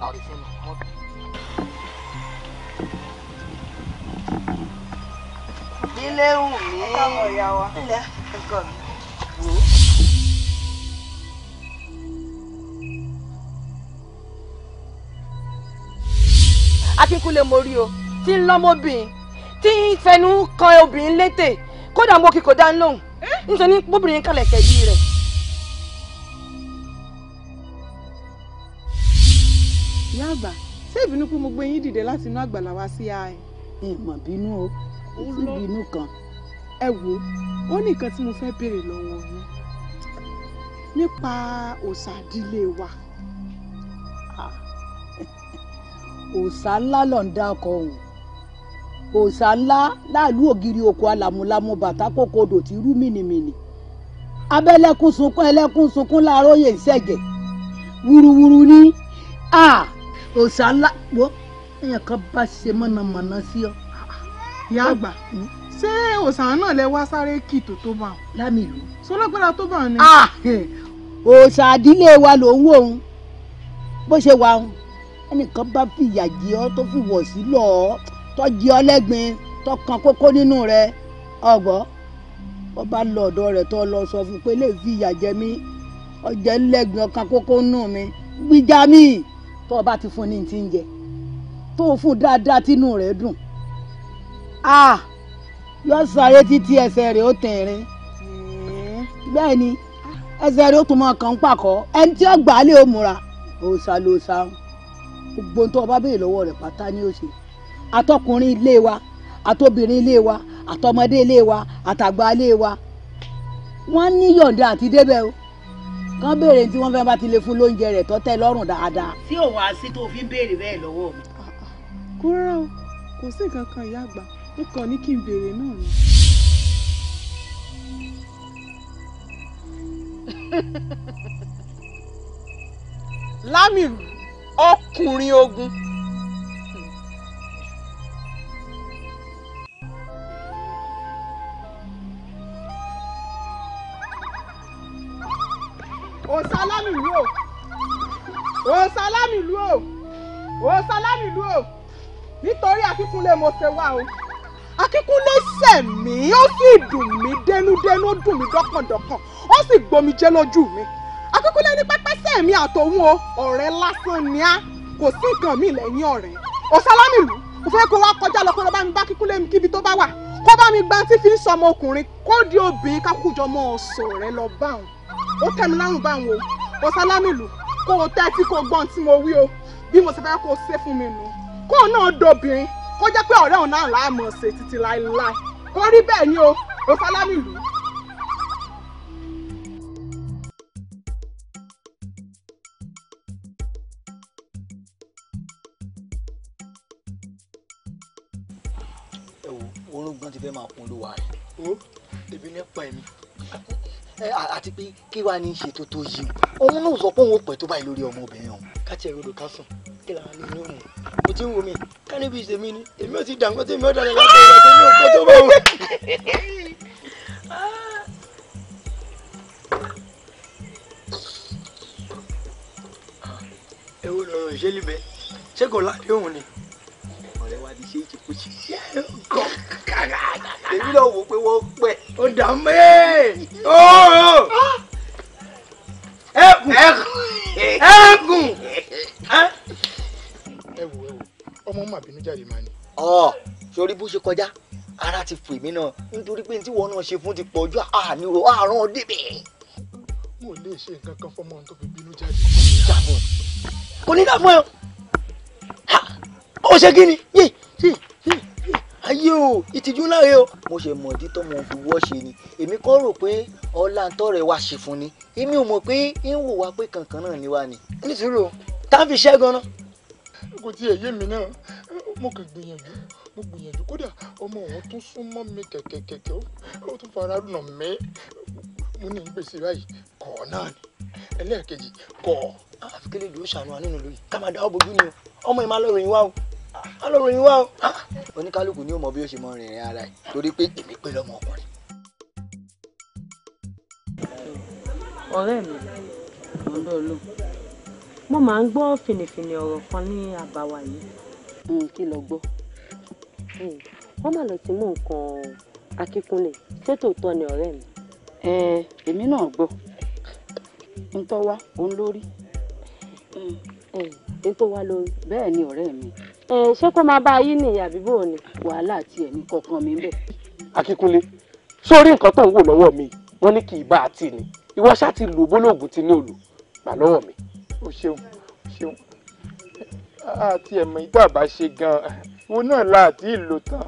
D: àrífín nù.
H: Bíléwu mi ọkọ ìyá wa ilẹ̀ ẹ̀kọ́ mi wò ó.
I: Akínkúnlé mo rí o tí ń lọ́mọbìnrin tí ń fẹnu kan obìnrin létè kódà mo kì kò dá lóhùn nítorí bóbìnrin kàlẹ̀ kẹ́bí rẹ̀.
B: àgbà ṣé ìbínú pé mo gbé yín dìde láti inú àgbàlá wá sí ààyè.
J: ìmọ̀ bínú o sí bínú kan.
B: ẹ wo ó ní nǹkan tí mo fẹ́ béèrè lọ́wọ́ yín nípa òòṣà ìdílé wa.
J: òòṣà ńlá ló ń dákọ̀ ọ̀hún òòṣà ńlá láàlú ògiri oko alàmúlámú bàtà kòkòdò tí rú mìnìmìnì abẹ́lẹ́kùn sunkún ẹlẹ́kùn sunkún láàróyè ìṣẹ̀jẹ̀ wúruwúru ní òòṣà ńlá wo èèyàn kan bá ṣe mọ̀nàmọ́ná sí ọ.
B: ìyá àgbà ṣé òòṣà náà lẹ wá sáré kì tó tó bá wọn.
J: lámìlú.
B: sọlọ́gbọ́dọ̀ tó bá wọn ni.
J: òòṣà ìdílé wa ló ń wò ó bó ṣe wà ó ẹnìkan bá fìyà jẹ ọ tó fi wọ̀ sí lọ́ọ́ tó jẹ ọ lẹ́gbin tó kan kókó nínú rẹ ọgbọ́ ó bá lọ ọ̀dọ̀ rẹ̀ tó lọ sọ fún pé lè fi ìyà jẹ mí ọjẹ́ lẹ́gbin ọkàn kókó nù mí gbìjà mí tó o bá ti fún ní ti ń jẹ tó o fún dáadáa tínú rẹ̀ dùn yọ sáré títí ẹsẹ̀ rẹ̀ ó tẹ̀rín bẹ́ẹ̀ ni ẹsẹ̀ rẹ̀ ó tún mọ kàn ń pàkọ́ ẹni tí ó gbà á lè ó múra òòṣà lòòṣà gbogbo tó o bá béèrè lọ́wọ́ rẹ̀ pátá ni ó ṣe àtọkùnrin ilé wa àtobìnrin ilé wa àtọmọdé ilé wa àtàgbà ilé wa wọ́n ní yọ̀ǹda àti débẹ̀ o kàn béèrè tí wọ́n fẹ́ bá ti lè fún lóúnjẹ rẹ̀ tọ́tẹ́ lọ́rùn dáadáa.
H: tí òun á sí tó fi ń béèrè bẹ́ẹ̀ lọ́wọ́ mi.
B: kó rárá o kò sí nǹkan kan ìyá àgbà ó kàn ní kí n béèrè náà ni. Lámìlú ọkùnrin ogun. òòṣà Lámìlú o òòṣà Lámìlú o òòṣà Lámìlú o nítorí Akíkúnlé mo ṣe wá o Akíkúnlé ṣẹ̀ mí ó sì dùn mí dénúdénú ó dùn mí dọ́kàndọ́kàn ó sì gbomijé lójú mi Akíkúnlé ní pẹ́pẹ́sẹ̀ mi àtòun o ọ̀rẹ́ lásán ni á kò sí nǹkan mi lẹ́yìn ọ̀rẹ́ òòṣà Lámìlú mo fẹ́ kó wá kọjá lọ kó lọ bá mi bá Akíkúnlé mi kíbi tó bá wà kó bá mi gbá tí fi ń sọmọ ọkùnrin kó di obìnrin kákújọ mọ́ ọ sọ̀rẹ́ lọ bá wọn ó tẹ́ mi lárùn báwọn o òòṣà Lámìlú kó o tẹ́tí kó gbọ́n tí mo wí o bí mo ṣe fẹ́ kó o ṣe fún mi nù kó o náà dobìnrin kó jẹ́ pé ọ̀rẹ́ òun náà láàmú ṣe títí láéláé kó rí bẹ́ẹ̀ ni o òòṣà Lámìlú.
M: ẹ wo orúngbọ́n ti fẹ́ máa kún lówà rẹ̀ ó ebi nípa ẹ̀mí àti pé kí wàá ní ṣètò tó yí o òun náà sọ pé òun ò pẹ́ tó báyìí lórí ọmọbìnrin ọ̀hún káti ẹ̀rọ odò ká sùn kí làwọn ní inú òun mo ti ń wo mi kánibí ìṣèmí ni èmi ò ti dàgbọ́n tí mi ò dàgbọ́n láti ẹ̀rọ àti èmi ò pẹ́ tó bá wọn. ẹ wo lọ́rọ̀ ìṣẹ́lẹ̀ bẹ́ẹ̀ ṣé kò láti òun ni ọ̀rẹ́ wa ti ṣe é ti kú sí i èmi náà wò pé wọ́n pẹ́ ó dà mẹ́ ẹ̀ẹ́gùn.
D: ẹ wò ọmọ mà bínú jáde máa ní.
M: sórí bó ṣe kọjá ara ti fò èmi náà nítorí pé tí wọn náà ṣe fún ti pọ̀ ju àníro àrùn débẹ̀.
D: mo lè ṣe nǹkan kan fọmọ tó fi bínú jáde.
M: kò ní dà fún ẹ ó ṣe kí ni ayé o ìtìjú ńlá rẹ o. mo ṣe mọ̀ ìdí tọ́mọ fi wọ́ ṣe ni èmi kọ́ rò pé ọlá ń tọrẹ wá ṣe fún ni èmi ò mọ̀ pé ń wò wá pé kankan náà ni wá ni nítorí o tá a fi ṣẹ́ gan-an.
D: kò tiẹ̀ yé mi náà mo kàn gbìyànjú kódà ọmọ òun tún súnmọ́ mi kẹ̀kẹ̀kẹ̀kẹ̀ ó tún fara nà mí mo ní gbèsè báyìí kọ̀ náà ni ẹlẹ́ẹ̀kejì kọ̀.
M: àfikẹ́lẹ́ ìlú ṣàánú wa nínú lóyè ká máa dáwọ́ bojú ni o ọmọ yìí máa lọ ròyìn wá o máa lọ ròyìn wá o. oníkálukú ni ó mọ bí ó ṣe mọ rìnrìn ara ẹ̀ torí pé èmi pé lọ́mọ ọkùnrin.
E: ọ̀rẹ́ mi ọ̀dọ́ olú mo máa ń gbọ́ fìnnìfìnnì ọ̀rọ̀ kan ní àbáwá yìí. kí lo gbọ́? wọ́n mà lọ sí mú nǹkan Akíkúnlé ṣé tòótọ́ ni ọ̀rẹ́ mi.
A: èmi náà gbọ́ ń tọ́ wá òun lórí.
E: ń tó wá lórí.
A: bẹ́ẹ̀ ni ọ̀rẹ́ mi.
E: ṣé kó máa bá a yí nìyí àbí bò ni.
A: wàhálà tiẹ̀ ní kankan mi bẹ́ẹ̀.
N: Akíkúnlé sórí nǹkan tó ń wò lọ́wọ́ mi wọ́n ní kì í bá a tì ní ìwọ ṣáà ti lò bólóògùn tí ní òlò gbà lọ́wọ́ mi.
D: o ṣeun
O: àti ẹ̀mọ̀ ìtàbá ṣe gan-an wo náà láti ìlò tán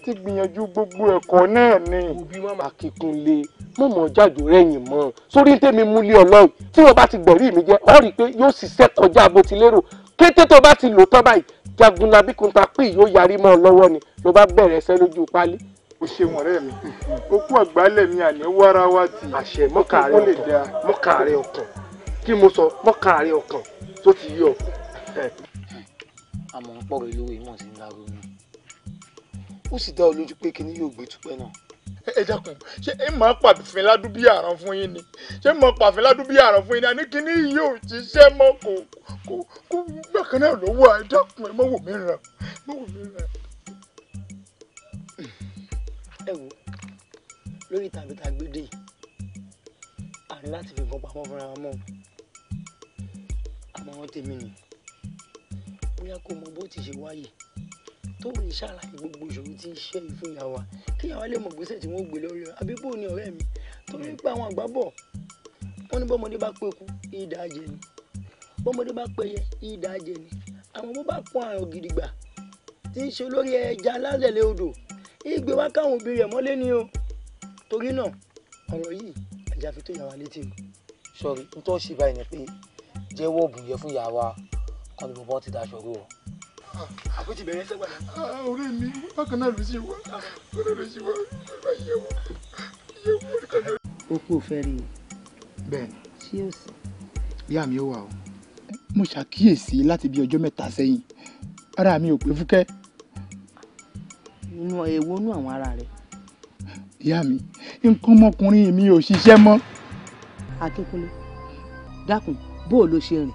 O: ti gbìyànjú gbogbo ẹ̀kọ́ náà ni.
N: òbí mama Akínkúnlé mọ̀mọ́ jáde rẹ̀yìn mọ́ sórí tèmi múlẹ̀ ọlọ́run tí wọ́n bá ti gbẹ̀rí mi jẹ́ ọ́ rí i pé yóò ṣiṣẹ́ kọjá bó ti lérò kété tó bá ti lò tán báyìí Jagunlabi Kunta pé yóò yarí mọ́ ọ lọ́wọ́ ni ló bá bẹ̀rẹ̀ ẹsẹ̀ lójú pálí.
O: o ṣeun ọ̀rẹ́ mi o kú àgbálẹ̀ mi àní wáráwá ti
N: àṣẹ mọ́kàárẹ̀ ọkàn kí mo sọ mọ́kàárẹ̀ ọkàn tó ti yọ.
M: àmọ́ ń pọ̀rọ̀ ìlú ìmọ̀ sí ńlá ronú ó sì dá ọ lójú pé kíní yóò gbé túpẹ́ náà.
O: ẹ dákun ṣé ẹ máa pàfin ládùn bí àràn fún yín ni ṣé mo pàfin ládùn bí àràn fún yín ni àní kíní yóò ṣiṣẹ́ mọ́ kó bákan náà ló wà ẹ dákun ẹ má wò mí ràn má wò mí ràn.
M: ẹ wo lórí tàbí tá a gbé dé yìí a ní láti fi nǹkan pamọ́ fúnra wa mọ́ àmọ́ wọn tèmi ni bóyá kó mọ bó ti ṣe wáyé tó lè ṣàlàyé gbogbo ìṣòro tí ń ṣe ìfún ìyá wa kí ìyá wa lè mọ gbèsè tí wọ́n gbé lórí rẹ̀ àbí bó ni ọ̀rẹ́ mi torí pé àwọn àgbà bọ̀ wọ́n ní bọ́mọdé bá pẹ́kú ìdá jẹ ni bọ́mọdé bá pẹ́yẹ ìdá jẹ ni àwọn bó bá pọ́n àrùn gidigba tí ń ṣe lórí ẹja lálẹ́lẹ́ odò ìgbé wá káwọn òbí rẹ̀ mọ́lé ni o torí náà ọ̀rọ̀ yìí ajá fi tó ìyá wa létí o.
P: sọ̀rí n tó ṣì báyìí ni pé jẹ́wọ́ òbùn yẹ fún ìyá wa kan ní bọ́bọ́ ti daṣọ rú o.
M: àbó ti bẹ̀rẹ̀ sẹ́gbà náà.
O: ọ̀rẹ́ mi bákan náà ló ṣe wá ọ̀rẹ́ ló ṣe wá yẹ̀wò.
J: ó kú fẹ́ rí i.
D: bẹ́ẹ̀
J: tí ó sì.
D: ìyá mi ó wà o. mo ṣàkíyèsí láti bí ọjọ́ mẹ́ta sẹ́yìn ara mi ò pé fúkẹ́.
J: nínú èwo nú àwọn ara rẹ̀.
D: ìyá mi nǹkan ọmọkùnrin mi ò ṣiṣẹ́ mọ́.
J: Akínkúnlé dákun bó o ló ṣe rìn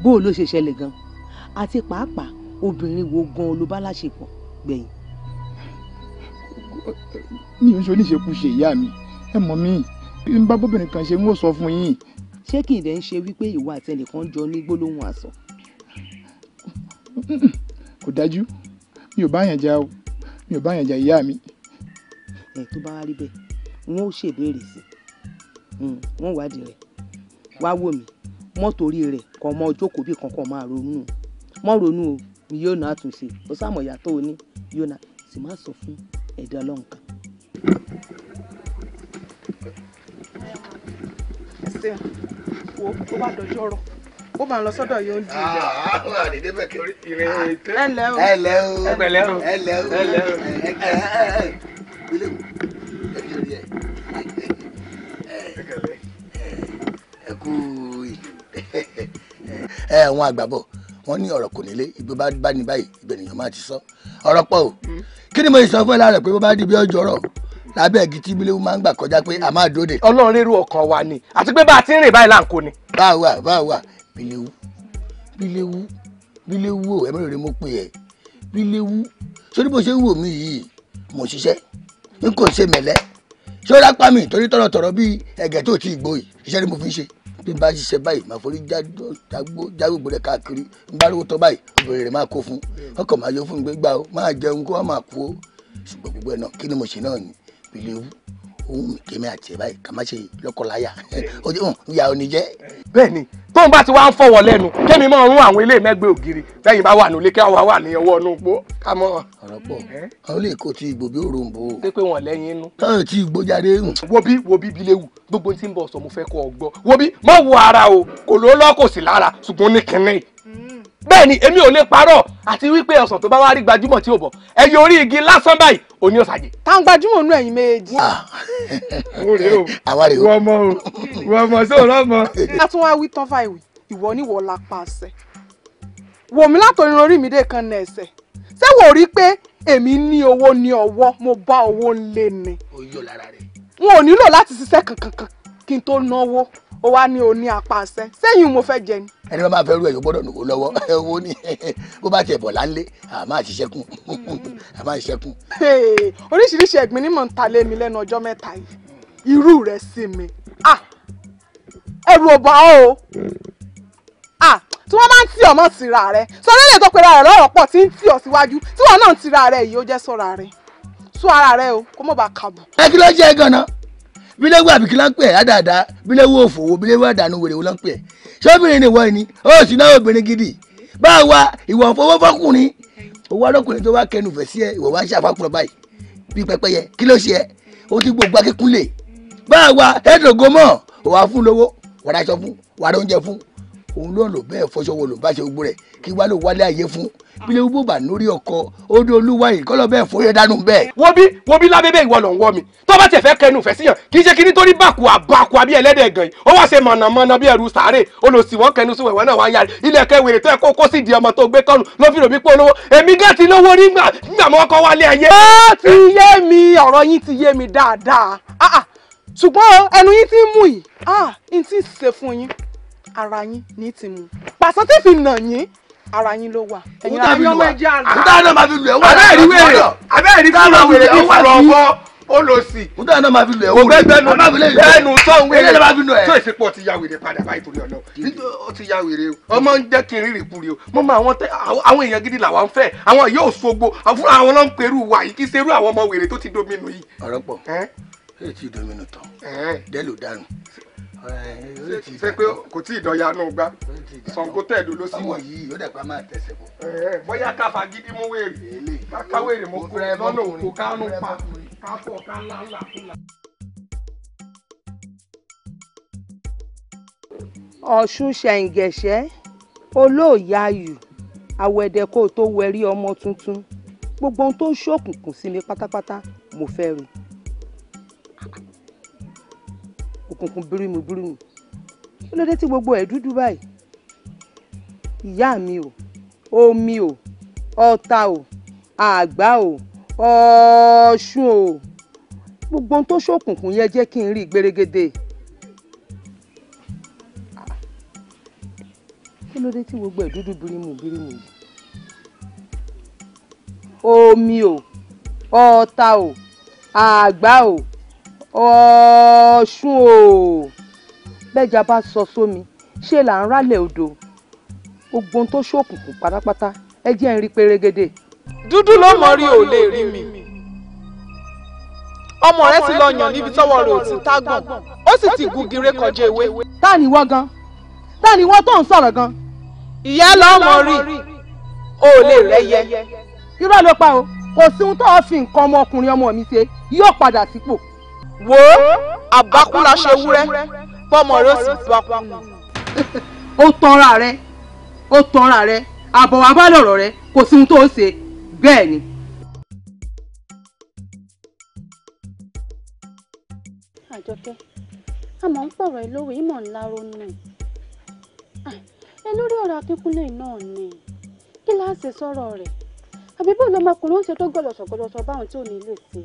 J: bó o ló ṣe ṣẹlẹ̀ gan àti pàápàá obìnrin wo gan ló bá láṣepọ̀ gbẹ̀yìn.
D: mi ò ń ṣe oníṣekúṣe ìyá mi ẹ mọ̀ mí bí n bá bóbìnrin kan ṣe ń wò sọ fún yín.
J: ṣé kì í dẹ̀ ń ṣe wípé ìwà àtẹnìkan jọ ní gbólóhùn àsọ.
D: kò dájú mi ò bá yàn jà o mi ò bá yàn jà ìyá mi.
J: ẹ tó bá wá rí bẹ́ẹ̀ wọn ò ṣèbéèrè sí wọn wádìí rẹ̀ wá wò mí mọ́tòrí rẹ̀ kọ́ ọmọ ojókòó bí kankan máa ronú mọ́ ronú o ni yóò náà àtúnṣe ó sàmọ̀ ìyàtọ̀ òní yóò náà sì má sọ fún ẹ̀dá ọlọ́run kan.
B: ẹsẹ̀ wo ó bá dọjọ́ ọ̀rọ̀ ó máa lọ sọ́dọ̀ yóò di ìyá.
F: àwọn àdédé bẹ̀ kí ìrìn ètò.
B: ẹ lẹ́ o
F: ẹ lẹ́ o
B: ẹ pẹ̀lẹ́ o
F: ẹ lẹ́ o
B: ẹ lẹ́ o.
F: ilé wò ẹ fi rí ẹ kú ìlú àwọn àgbàbọ̀ wọ́n ní ọ̀rọ̀ kò nílé ibi bá ní báyìí ibẹ̀ nìyẹn máa ti sọ ọ̀rọ̀ pọ̀ o kí ni mo sọ fún ẹ lára pé bó bá di bí ọjọ́ rọ̀ lábẹ́ ẹ̀gí tí bíléwu máa ń gbà kọjá pé a máa dóde.
N: ọlọ́run rérú ọkàn wa ni àti pé bá a ti ń rìn báyìí là ń kó ni.
F: báwa bíléwu o ẹ̀mí rere mo pè ẹ́ bíléwu sórí bó ṣe ń wò mí yìí mo ṣiṣẹ́ n kò ṣe mẹ̀lẹ́ ṣé ó rápá mi torí tọ̀rọ̀tọ̀rọ̀ bíi ẹ̀gẹ́ tó ti gbó yìí iṣẹ́ ni mo fi ń ṣe bí n bá ṣiṣẹ́ báyìí máa forí jágbó rẹ̀ káàkiri n bá rówó tọ́ báyìí obìnrin rẹ̀ máa kó fún ọkọ̀ máa yọ fún mi gbégbá o máa jẹun kó wọ́n máa kú o ṣùgbọ́n gbogbo ẹ̀ náà kí ni mo ṣe náà ni bíléwu ohun mi kémi àti ẹ̀ báyìí ká má ṣe lọ́kọ̀láyà ìyá ò ní jẹ́.
N: bẹ́ẹ̀ni tóun bá ti wá ń fọwọ́ lẹ́nu kémi máa rún àwọn ilé mẹ́gbẹ́ ògiri lẹ́yìn bá wà nílé kí àwa wà ní ọwọ́ inú gbó ká mọ́.
F: ọ̀rọ̀ pọ̀ àwọn ilé ìkó ti ìgbò bí òròǹbó.
N: ṣé pé wọ́n lẹ́yìn inú.
F: táwọn ti ìgbó jáde.
N: wo bí bíléwu gbogbo tí ń bọ̀ sọ mo fẹ́ kó o gbọ́ wo bí mọ̀ wo ara o kò ló lọ́ kò sí lára ṣùgbọ́n ní kinní. bẹ́ẹ̀ ni èmi ò lè parọ́ àti wípé ọ̀sán tó bá wá rí gbajúmọ̀ tí ò bọ̀ ẹyẹ orí igi lásán báyìí òní ọ̀sàjẹ́.
B: tá ń gbajúmọ̀ nú ẹ̀yin méjì.
F: àwa rè o.
O: wọ́n mọ̀ sóòrọ̀ mọ́.
B: a tún wá wí tán fáìwì ìwọ níwọ la pàṣẹ wò mí látòrin orí mi dé kan nà ẹsẹ̀ ṣé wò rí pé èmi ní owó ní ọwọ́ mo bá owó ńlé ni n ò nílò láti ṣiṣẹ́ kankan kí n tó náwó ó wá ní oní apàṣẹ sẹ́yìn mo fẹ́ jẹ ni.
F: ẹni bá máa fẹ́ rú ẹ̀ yóò gbọ́dọ̀ nùwó lọ́wọ́ owó ní bó bá tiẹ̀ bọ̀ láńlé àmọ́ àṣìṣẹ́kùn àmọ́ àṣìṣẹ́kùn.
B: oríṣiríṣi ẹ̀gbin ni mò ń ta lé mi lẹ́nu ọjọ́ mẹ́ta yìí irú rẹ̀ sí mi ẹrù ò bá o tí wọ́n máa ń tì ọmọ tìra rẹ̀ sọ lélẹ̀ tó pera rẹ̀ lọ́rọ̀ pọ̀ tí ń tì ọ́ síwájú tí wọ́n náà ń tìra rẹ̀ yìí ó jẹ́ sọ́ra rẹ̀ sọ ara rẹ̀ o kó mọ̀ bá kàbù.
F: ẹ kí ló jẹ́ gan-an bíléwu àbí kí ló ń pè é àdáadáa bíléwu òfòwò bíléwu àdánù wèrè wo ló ń pè é ṣé obìnrin ni wọ́n ni ó sì náà obìnrin gidi báwa ìwọ fọwọ́ fọkùnrin owó arọkùnrin tó wá kẹnu fẹ̀ sí ẹ ìwọ wá ṣàfàkùrọ̀ báyìí bí pẹ́pẹ́yẹ kí ló ṣe ẹ o ti gbogbo akíkúnlẹ̀ báwa ẹ̀ẹ́dọ̀gọ́ mọ̀ ò wá fún lówó wàrà aṣọ fún wàrà oúnjẹ fún òun ló ń lò bẹ́ẹ̀ fọṣọwọ́ ló bá ṣe gbogbo rẹ̀ kí wá ló wálé ayé fún bí lè bó bá lórí ọkọ odò olúwa yìí kọ́ lọ bẹ́ẹ̀ fóyè dánú bẹ́ẹ̀.
N: wo bí lábẹ́bẹ́ ìwọ ló ń wọ́ mi tó bá tẹ̀ fẹ́ kẹnu fẹ́ síyàn kì í ṣe kí nítorí bàkù àbàkù àbí ẹlẹ́dẹ̀ gan yìí ó wá ṣe mọ̀nàmọ́ná bí ẹrù sàárè olùsí wọn kẹnu sí wẹ̀wẹ̀ náà wá ń yára ilẹ̀ kẹwèrè tó ẹ kó sì di ọmọ tó gbé kọ́nù ló fi ròmí pé olówó èmi gẹ́ ti lówó nígbà mọ́ kọ́ wálé ayé.
B: ó ti yé mi ọ̀rọ̀ yín ti yé mi dáadáa ṣùgbọ́n ẹnu yín ti ń mú yìí n ti ṣe fún yín ara yín ní ti mú pàṣẹ tí fi nà yín ara yín ló wà.
F: ẹ̀yin ọmọ ẹ̀jẹ̀ àná. nígbà náà máa fi lù ẹ́ wọ́n.
N: abẹ́ẹ̀rí wèrè abẹ́ẹ̀rí fúnra wèrè bí fúnra ọ̀bọ olùsí.
F: nígbà náà máa fi lù ẹ́
N: wọ́n. ògbẹ́gbẹ́nu sọ̀hún wèrè
F: tó
N: tó ìsìnkú ọtí ya wèrè padà báyìí torí ọ̀nà ó ti ya wèrè o ọmọ ń jẹ́ kí n rírì kúri o mo mọ àwọn èèyàn gidi làwọn ń fẹ́ àwọn yóò ṣogbo fúnra àwọn ló ń perú wa yìí kí serú àwọn ọmọ wèrè tó ti dominu yìí.
F: ọ̀rọ̀ pọ̀ èyí ti dominu tán dẹ́lò dànù.
N: ṣe pé kò tí ì dọ̀ya náà gbá Ṣàngó tẹ̀dó ló sì wà.
F: ọmọ yìí yóò dàgbà máa tẹ̀sẹ̀ bọ̀.
N: bóyá ká fagídí mú wèrè ká wèrè mú kó lọ́nà òkú kánú pa ká fọ̀ ká ńlá fúnla.
H: Ọ̀ṣun ṣẹ̀ǹgẹ̀ṣẹ́ olóòyàyù àwẹ̀dẹ̀ kó tó wẹ̀rí ọmọ tuntun gbogbo ohun tó ń ṣòkùnkùn sí mi pátápátá mo fẹ́ rí òkùnkùn bírímù bírímù kí ló dé tí gbogbo ẹ̀ dúdú báyìí ìyá mi o omi o ọ̀tà o àgbá o Ọ̀ṣun o gbogbo ohun tó ṣòkùnkùn yẹn jẹ́ kí n rí gbèrègèdè. kí ló dé tí gbogbo ẹ̀ dúdú bírímù bírímù yìí omi o ọ̀tà o àgbá o Ọ̀ṣun o bẹ́jà bá sọ sómi ṣé là ń rálẹ̀ odò gbogbo ohun tó ṣòkùnkùn pátápátá ẹ jẹ́ ń rí pérégedé.
B: dúdú ló mọ rí ò lè rí mi ọmọ rẹ ti lọ yàn níbi tọ́wọ́ rẹ̀ ò ti tágàn ó sì ti gun gire kọjá ewé.
I: ta ni wọ́n gan ta ni wọ́n tó ń sọ̀rọ̀ gan.
B: ìyá lọ́mọ rí o lè rẹ́yẹ.
I: irọ́ ló pa o kò sí ohun tó o fi nǹkan ọmọkùnrin ọmọ mi ṣe yóò padà sípò.
B: wo àbákú la ṣe wúrẹ́ fọmọ rẹ ó sì bá kú.
I: ó tanra rẹ ó tanra rẹ àbọ̀ wá bá lọ̀rọ̀ rẹ kò sí ohun tó o ṣe bẹ́ẹ̀ ni.
G: Àjọkẹ́ àmọ́ ń pọ̀rọ̀ ẹ lówó ìmọ̀ ńlá ronú ẹ lórí ọ̀rọ̀ Akínkúnlé náà ni kí láà ṣe sọ̀rọ̀ rẹ̀ àbí bó lọmọkùnrin ó ṣe tó gbọ̀lọ̀sọ̀gbọ̀lọ̀sọ̀ báwọn tí ò ní lè ṣe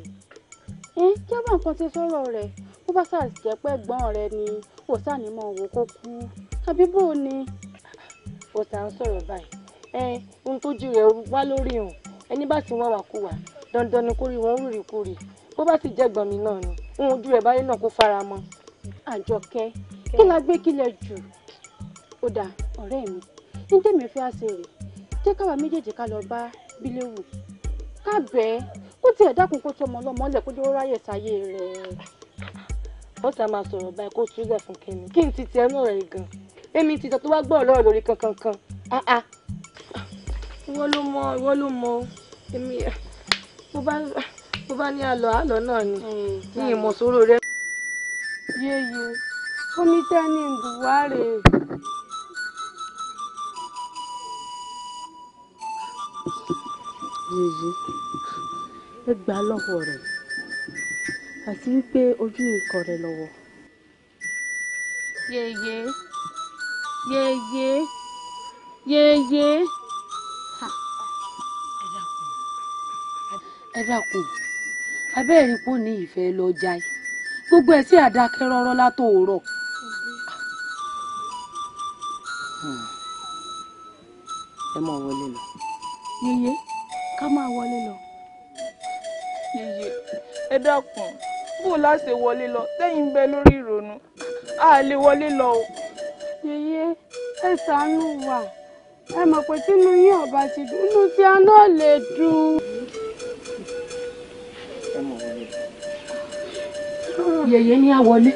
G: kí á bá nǹkan ṣe sọ̀rọ̀ rẹ̀ bó bá ṣáà jẹ́ pé ẹ̀gbọ́n rẹ ni kò sànímọ̀ òwò kó kú àbí bó ni. ó ta ń sọ̀rọ̀ báyìí ohun tó jú rẹ̀ wá lórí hàn ẹni bá ti wá wà kú wà dandan ni kórìí wọn rúri kúri bó bá sì jẹ́gbọ́n mi náà ni ohun ojú rẹ̀ báyìí náà kó fara mọ́. Àjọkẹ́ kí la gbé kílẹ̀ jù ó dáa ọ̀rẹ́ mi ní tèmi fi àṣẹ rè jẹ́ káwa méjèèjì ká lọ bá Bíléwù ká bẹ́ẹ̀ kó tiẹ̀ dákun kó tọmọ ọlọ́mọ lẹ̀ kó dúró ráyè sáyé rẹ̀. ó ta máa sọ̀rọ̀ báyìí kó túlẹ̀ fún kínní kí n ti tiẹ̀ náà rẹ̀ gan èmi ti tọ́ tó wá gbọ́ ọ̀rọ̀ lórí kankan. ìwọ ló mọ èmi bó bá ní àlọ́ náà ni ní ìmọ̀ sóró rẹ.
L: yéye onítẹ́ni buhari.
G: yèyé ẹ gbà lọ́wọ́ rẹ̀ àti wípé ojú ikọ̀ rẹ̀ lọ́wọ́.
L: yèyé yèyé yèyé.
E: ẹ dákun abẹ́ẹ̀rí kò ní ìfẹ́ lọ jáì gbogbo ẹ̀ sí àdákẹ́ rọ́rọ́ látòórọ̀. ẹ máa wọlé lọ.
L: yèyé ká máa wọlé lọ. yèyé ẹ dákun bó láṣẹ wọlé lọ lẹ́yìn ń bẹ lórí ìrònú a lè wọlé lọ o.
G: yèyé ẹ ṣàánú wa ẹ mọ̀ pé tínú yín ọba ti dùn inú tí a náà lè dùn.
E: yèyé ní àwọlé.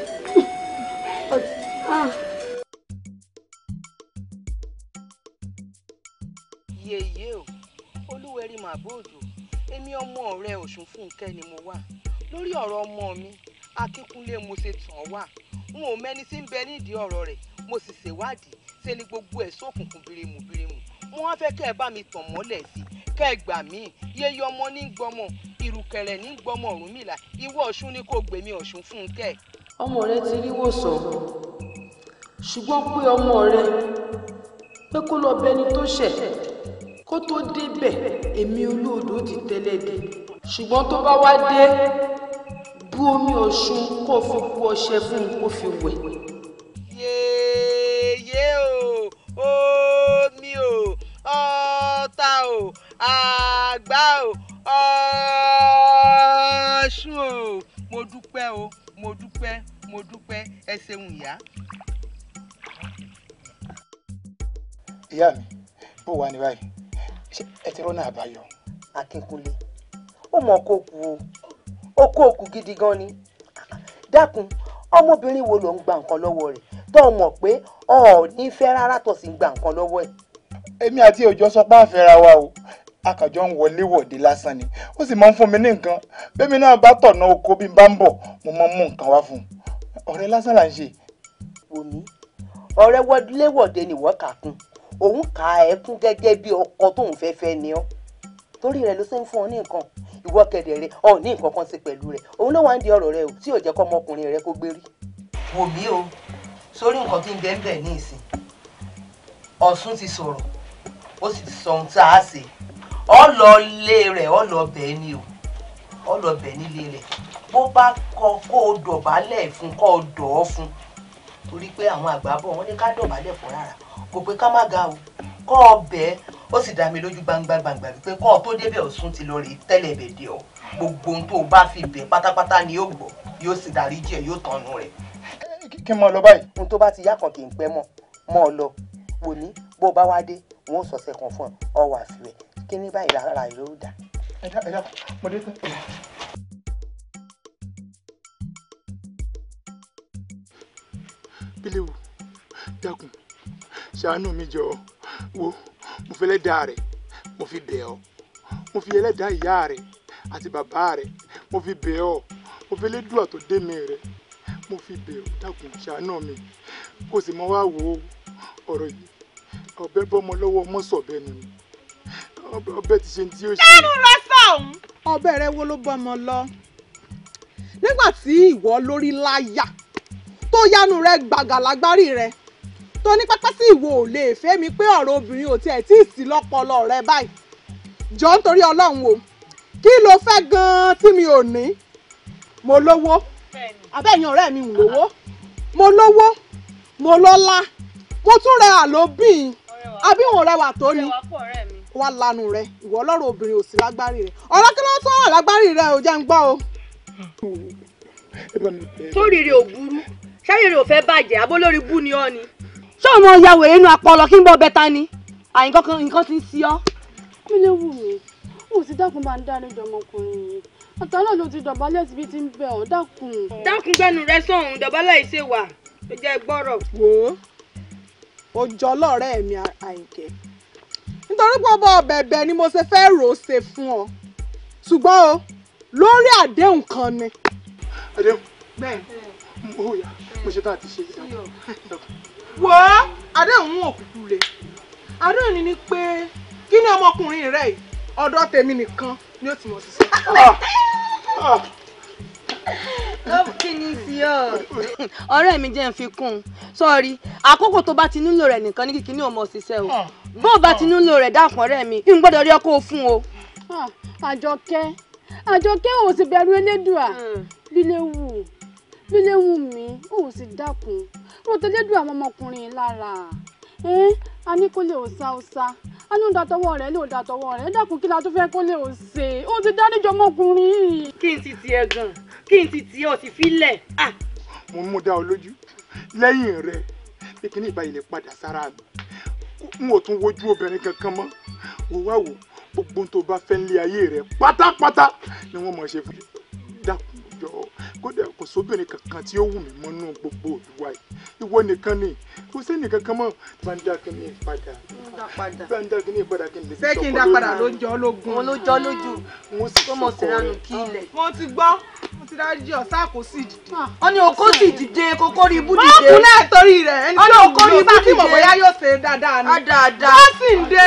H: olúwẹ̀rí màbóòdù èmi ọmọ ọ̀rẹ́ Ọ̀ṣun Fúnkẹ́ ni mo wà lórí ọ̀rọ̀ ọmọ mi Akínkúnlé mo ṣe tàn wá n ò mẹ́ni tí ń bẹ nídìí ọ̀rọ̀ rẹ̀ mo sì ṣèwádìí ṣe ni gbogbo ẹ̀ sókùnkùn birimu birimu mo wá fẹ́ kẹ́ ẹ bá mi tàn mọ́lẹ̀ sí kẹ́ ẹ gbà mí yeye ọmọ ní gbọmọ ìrùkẹ̀rẹ̀ ní gbọmọ Ọ̀rúnmìlà ìwọ Ọ̀ṣun ni kò gbèmí Ọ̀ṣun Fúnkẹ́.
E: ọmọ rẹ ti rí wòsàn ṣùgbọ́n pé ọmọ rẹ pé kó lọ bẹni tó ṣẹ̀ kó tó débẹ̀ èmi Olúodò ti tẹ́lẹ̀ dé ṣùgbọ́n tó bá wá dé bú omi Ọ̀ṣun kó fi bu ọṣẹ fún un kó fi wẹ̀.
H: yéèyé o omi o ọ̀tá o àgbá o Ọ̀ṣun o mo dúpẹ́ o mo dúpẹ́ mo dúpẹ́ ẹ ṣeun ìyá.
O: ìyá mi bó wà ní báyìí ṣé ẹ ti rọ́nà àbáyọ.
H: Akínkúnlé ó mọ kó kú o ó kó kú gidi gan ni dákun ọmọbìnrin wo ló ń gba nǹkan lọ́wọ́ rẹ̀ tó mọ̀ pé ọ̀ ní fẹ́ rárá tó sì ń gba nǹkan lọ́wọ́ ẹ̀.
O: èmi àti òjò sọ pé àfẹ́ra wa o akànjọ ń wọlé wọ̀de lásán ni ó sì máa ń fún mi ní nǹkan bẹ́ẹ̀mi náà bá tọ̀nà oko bí n bá ń bọ̀ mo máa ń mú nǹkan wá fún un ọ̀rẹ́ lásán là ń ṣe.
H: omi ọ̀rẹ́ wọlé wọ̀de ni wọ́n kà kún òun kà ẹ́ kún gẹ́gẹ́ bí ọkọ tóun fẹ́ fẹ́ ni ọ́ torí rẹ̀ ló ṣe ń fún ọ ní nǹkan ìwọ kẹ̀dẹ̀ rẹ̀ ọ ní nǹkan kan ṣe pẹ̀lú rẹ̀ òun ló wá ń di ọ̀rọ̀ rẹ̀ o tí ò jẹ́ kọ́ ọmọkùnrin rẹ̀ kó gbérí. wò mí o sórí nǹkan tí ń bẹ ń bẹ ní ìsìn Ọ̀ṣun ti sọ̀rọ̀ ó sì ti sọ ohun tá a ṣe ọ lọ ilé rẹ̀ ọ lọ bẹ̀ ni o ọ lọ bẹ̀ nílé rẹ̀ bó bá kọ kó o dọ̀bálẹ̀ fún kó o dọ̀ ọ́ fún torí pé àwọn àgbà bọ̀ wọ́n ní ká dọ̀bálẹ̀ fún rárá kò pé ká má ga o kọ́ ọ bẹ́ẹ̀ ó sì dá mi lójú gbangba wípé kọ́ ọ tó débẹ̀ Ọ̀ṣun ti lọ rí tẹ́lẹ̀ bẹ̀dẹ̀ ọ gbogbo ohun tó o bá fi bẹ̀ pátápátá ni yóò gbọ́ yóò sì dáríjì ẹ̀ yóò tọ́nu rẹ̀.
O: kí n mọ lọ báyìí.
H: ohun tó bá ti yá kan kì í pẹ́ mọ́ ọ lọ wò ní bó o bá wá dé wọn ò sọ̀sẹ̀ kan fún ọ wà fi rẹ̀ kí ní báyìí rárá yóò dà.
O: ẹ dá mo dé tán. bílẹ̀ wò dákun ṣàánú mi jọ wo mo fi ẹlẹ́dàá rẹ̀ mo fi bẹ̀ ọ́ mo fi ẹlẹ́dàá ìyá rẹ̀ àti bàbá rẹ̀ mo fi bẹ̀ ọ́ mo fi ẹlẹ́dùà tó dé mi rẹ̀ mo fi bẹ̀ ọ́ dákun ṣàánú mi kó sì mọ wá wo ọ̀rọ̀ yìí ọ̀bẹ bọ́mọ lọ́wọ́ mọ́sọ̀bẹ ni ọ̀bẹ ti ṣe tí ó ṣe.
B: ẹnu rẹ sọ̀hún. ọbẹ̀ rẹ wo ló bọ́mọ lọ nígbà tí ìwọ lórí láyà tó yánu rẹ gbàgà lágbárí rẹ tó ní pápá sí ìwọ ò lè fẹ́ mi pé ọ̀rọ̀ obìnrin ò tiẹ̀ tí ì sí lọ́pọlọ rẹ báyìí jọ nítorí Ọlọ́run o kí ló fẹ́ gan-an tí mi ò ní mo lówó abẹ́yìn ọ̀rẹ́ mi ń lówó mo lówó mo lọ́lá mo tún rẹ àlóbìn àbí òun rẹwà tó ni wà lanu rẹ ìwọ ọlọ́rọ̀ obìnrin ò sí lágbárí rẹ ọ̀rọ̀ kí ló ń sọ̀rọ̀ lágbárí rẹ ò jẹ́ ń gbọ́ o.
I: sórí rẹ ò burú ṣáyé rẹ ò fẹ́ bàjẹ́ abólórí bú ni ọ́ ni. ṣé ọmọ ìyá wèrè inú apọlọ kí n bọ́ bẹ́ta ni nǹkan ti ń sí ọ.
G: mi lè wù mí mo sì dákun bá ń dá níjọ ọmọkùnrin yìí àtàlọ́ ló ti dọ̀bálẹ̀ síbi tí ń bẹ̀ ọ́ dákun.
I: dákun gbẹnu rẹ sọ̀hún dọ̀bálẹ̀ ìṣe wà ó jẹ́ gbọ́rọ̀.
B: wò ó jọ lọ́rẹ́ mi Àyìnkẹ́ nítorí pé ọba bẹ̀bẹ̀ ni mo ṣe fẹ́ rò ó ṣe fún ọ ṣùgbọ́n o lórí àdéhùn kan ni.
O: àdéhùn bẹ́ẹ̀ mo yà mo ṣe tá a ti ṣe ìdájọ́.
B: wò ó àdéhùn òkùnkùn rè àdéhùn ni pé kí ni ọmọkùnrin rẹ yìí ọ̀dọ̀ tèmi nìkan ni ó ti mọ̀ ṣiṣẹ́.
I: kí ni sí ọ. ọ̀rẹ́ mi jẹ́ ń fi kún un sọ́ọ́rí àkókò tó bá ti nílò rẹ̀ nìkan ní kíkí ní ọmọ òṣìṣẹ́ o bó o bá ti nílò rẹ̀ dákun ọ̀rẹ́ mi n gbọ́dọ̀ rí ọkọ fún o.
G: Àjọkẹ́ ò sì bẹ̀rù Elédùà bílẹ̀ wù mí ò sì dákun mo tẹ́lẹ̀ dùn àwọn ọmọkùnrin lára a ní kó lè ò sá a ní òdàtọwọ́ rẹ̀ lè òdàtọwọ́ rẹ̀ dákun kí la tó fẹ́ kó lè ò ṣe ó ti dáníjọ ọmọkùnrin yìí.
I: kí n ti tiẹ̀ gan kí n ti tiẹ̀ ò ti fi lẹ̀.
O: mo mú dá ọ lójú lẹ́yìn rẹ̀ pé kí ní ìbáyìí lè padà sára mi n ò tún wojú obìnrin kankan mọ́ wò wá wò gbogbo tó bá fẹ́ lé ayé rẹ̀ pátápátá ni wọ́n mọ̀ ṣe fún mi dákun jọ kódà kò sóbìnrin kankan tí ó wù mí mọ́nú gbogbo òdùwà yìí ìwọ nìkan ni kò sẹ́ni kankan mọ́ bá ń dá kí ní ìpadà
B: ṣé kí n dá padà ló jọ lógún.
I: òun ló jọ lójú tó mọ̀ sí ránù kí ilẹ̀.
B: mo ti gbọ́ mo ti dájú ọ̀sá kò sí dìde.
I: wọ́n ní okó sì dìde kókó rí ibú dìde.
B: wọ́n kúnlẹ̀ torí rẹ̀ ẹni tí òun ló bá kí mọ̀ bóyá yóò ṣe dáadáa ni.
I: dáadáa.
B: wọ́n sì ń dé.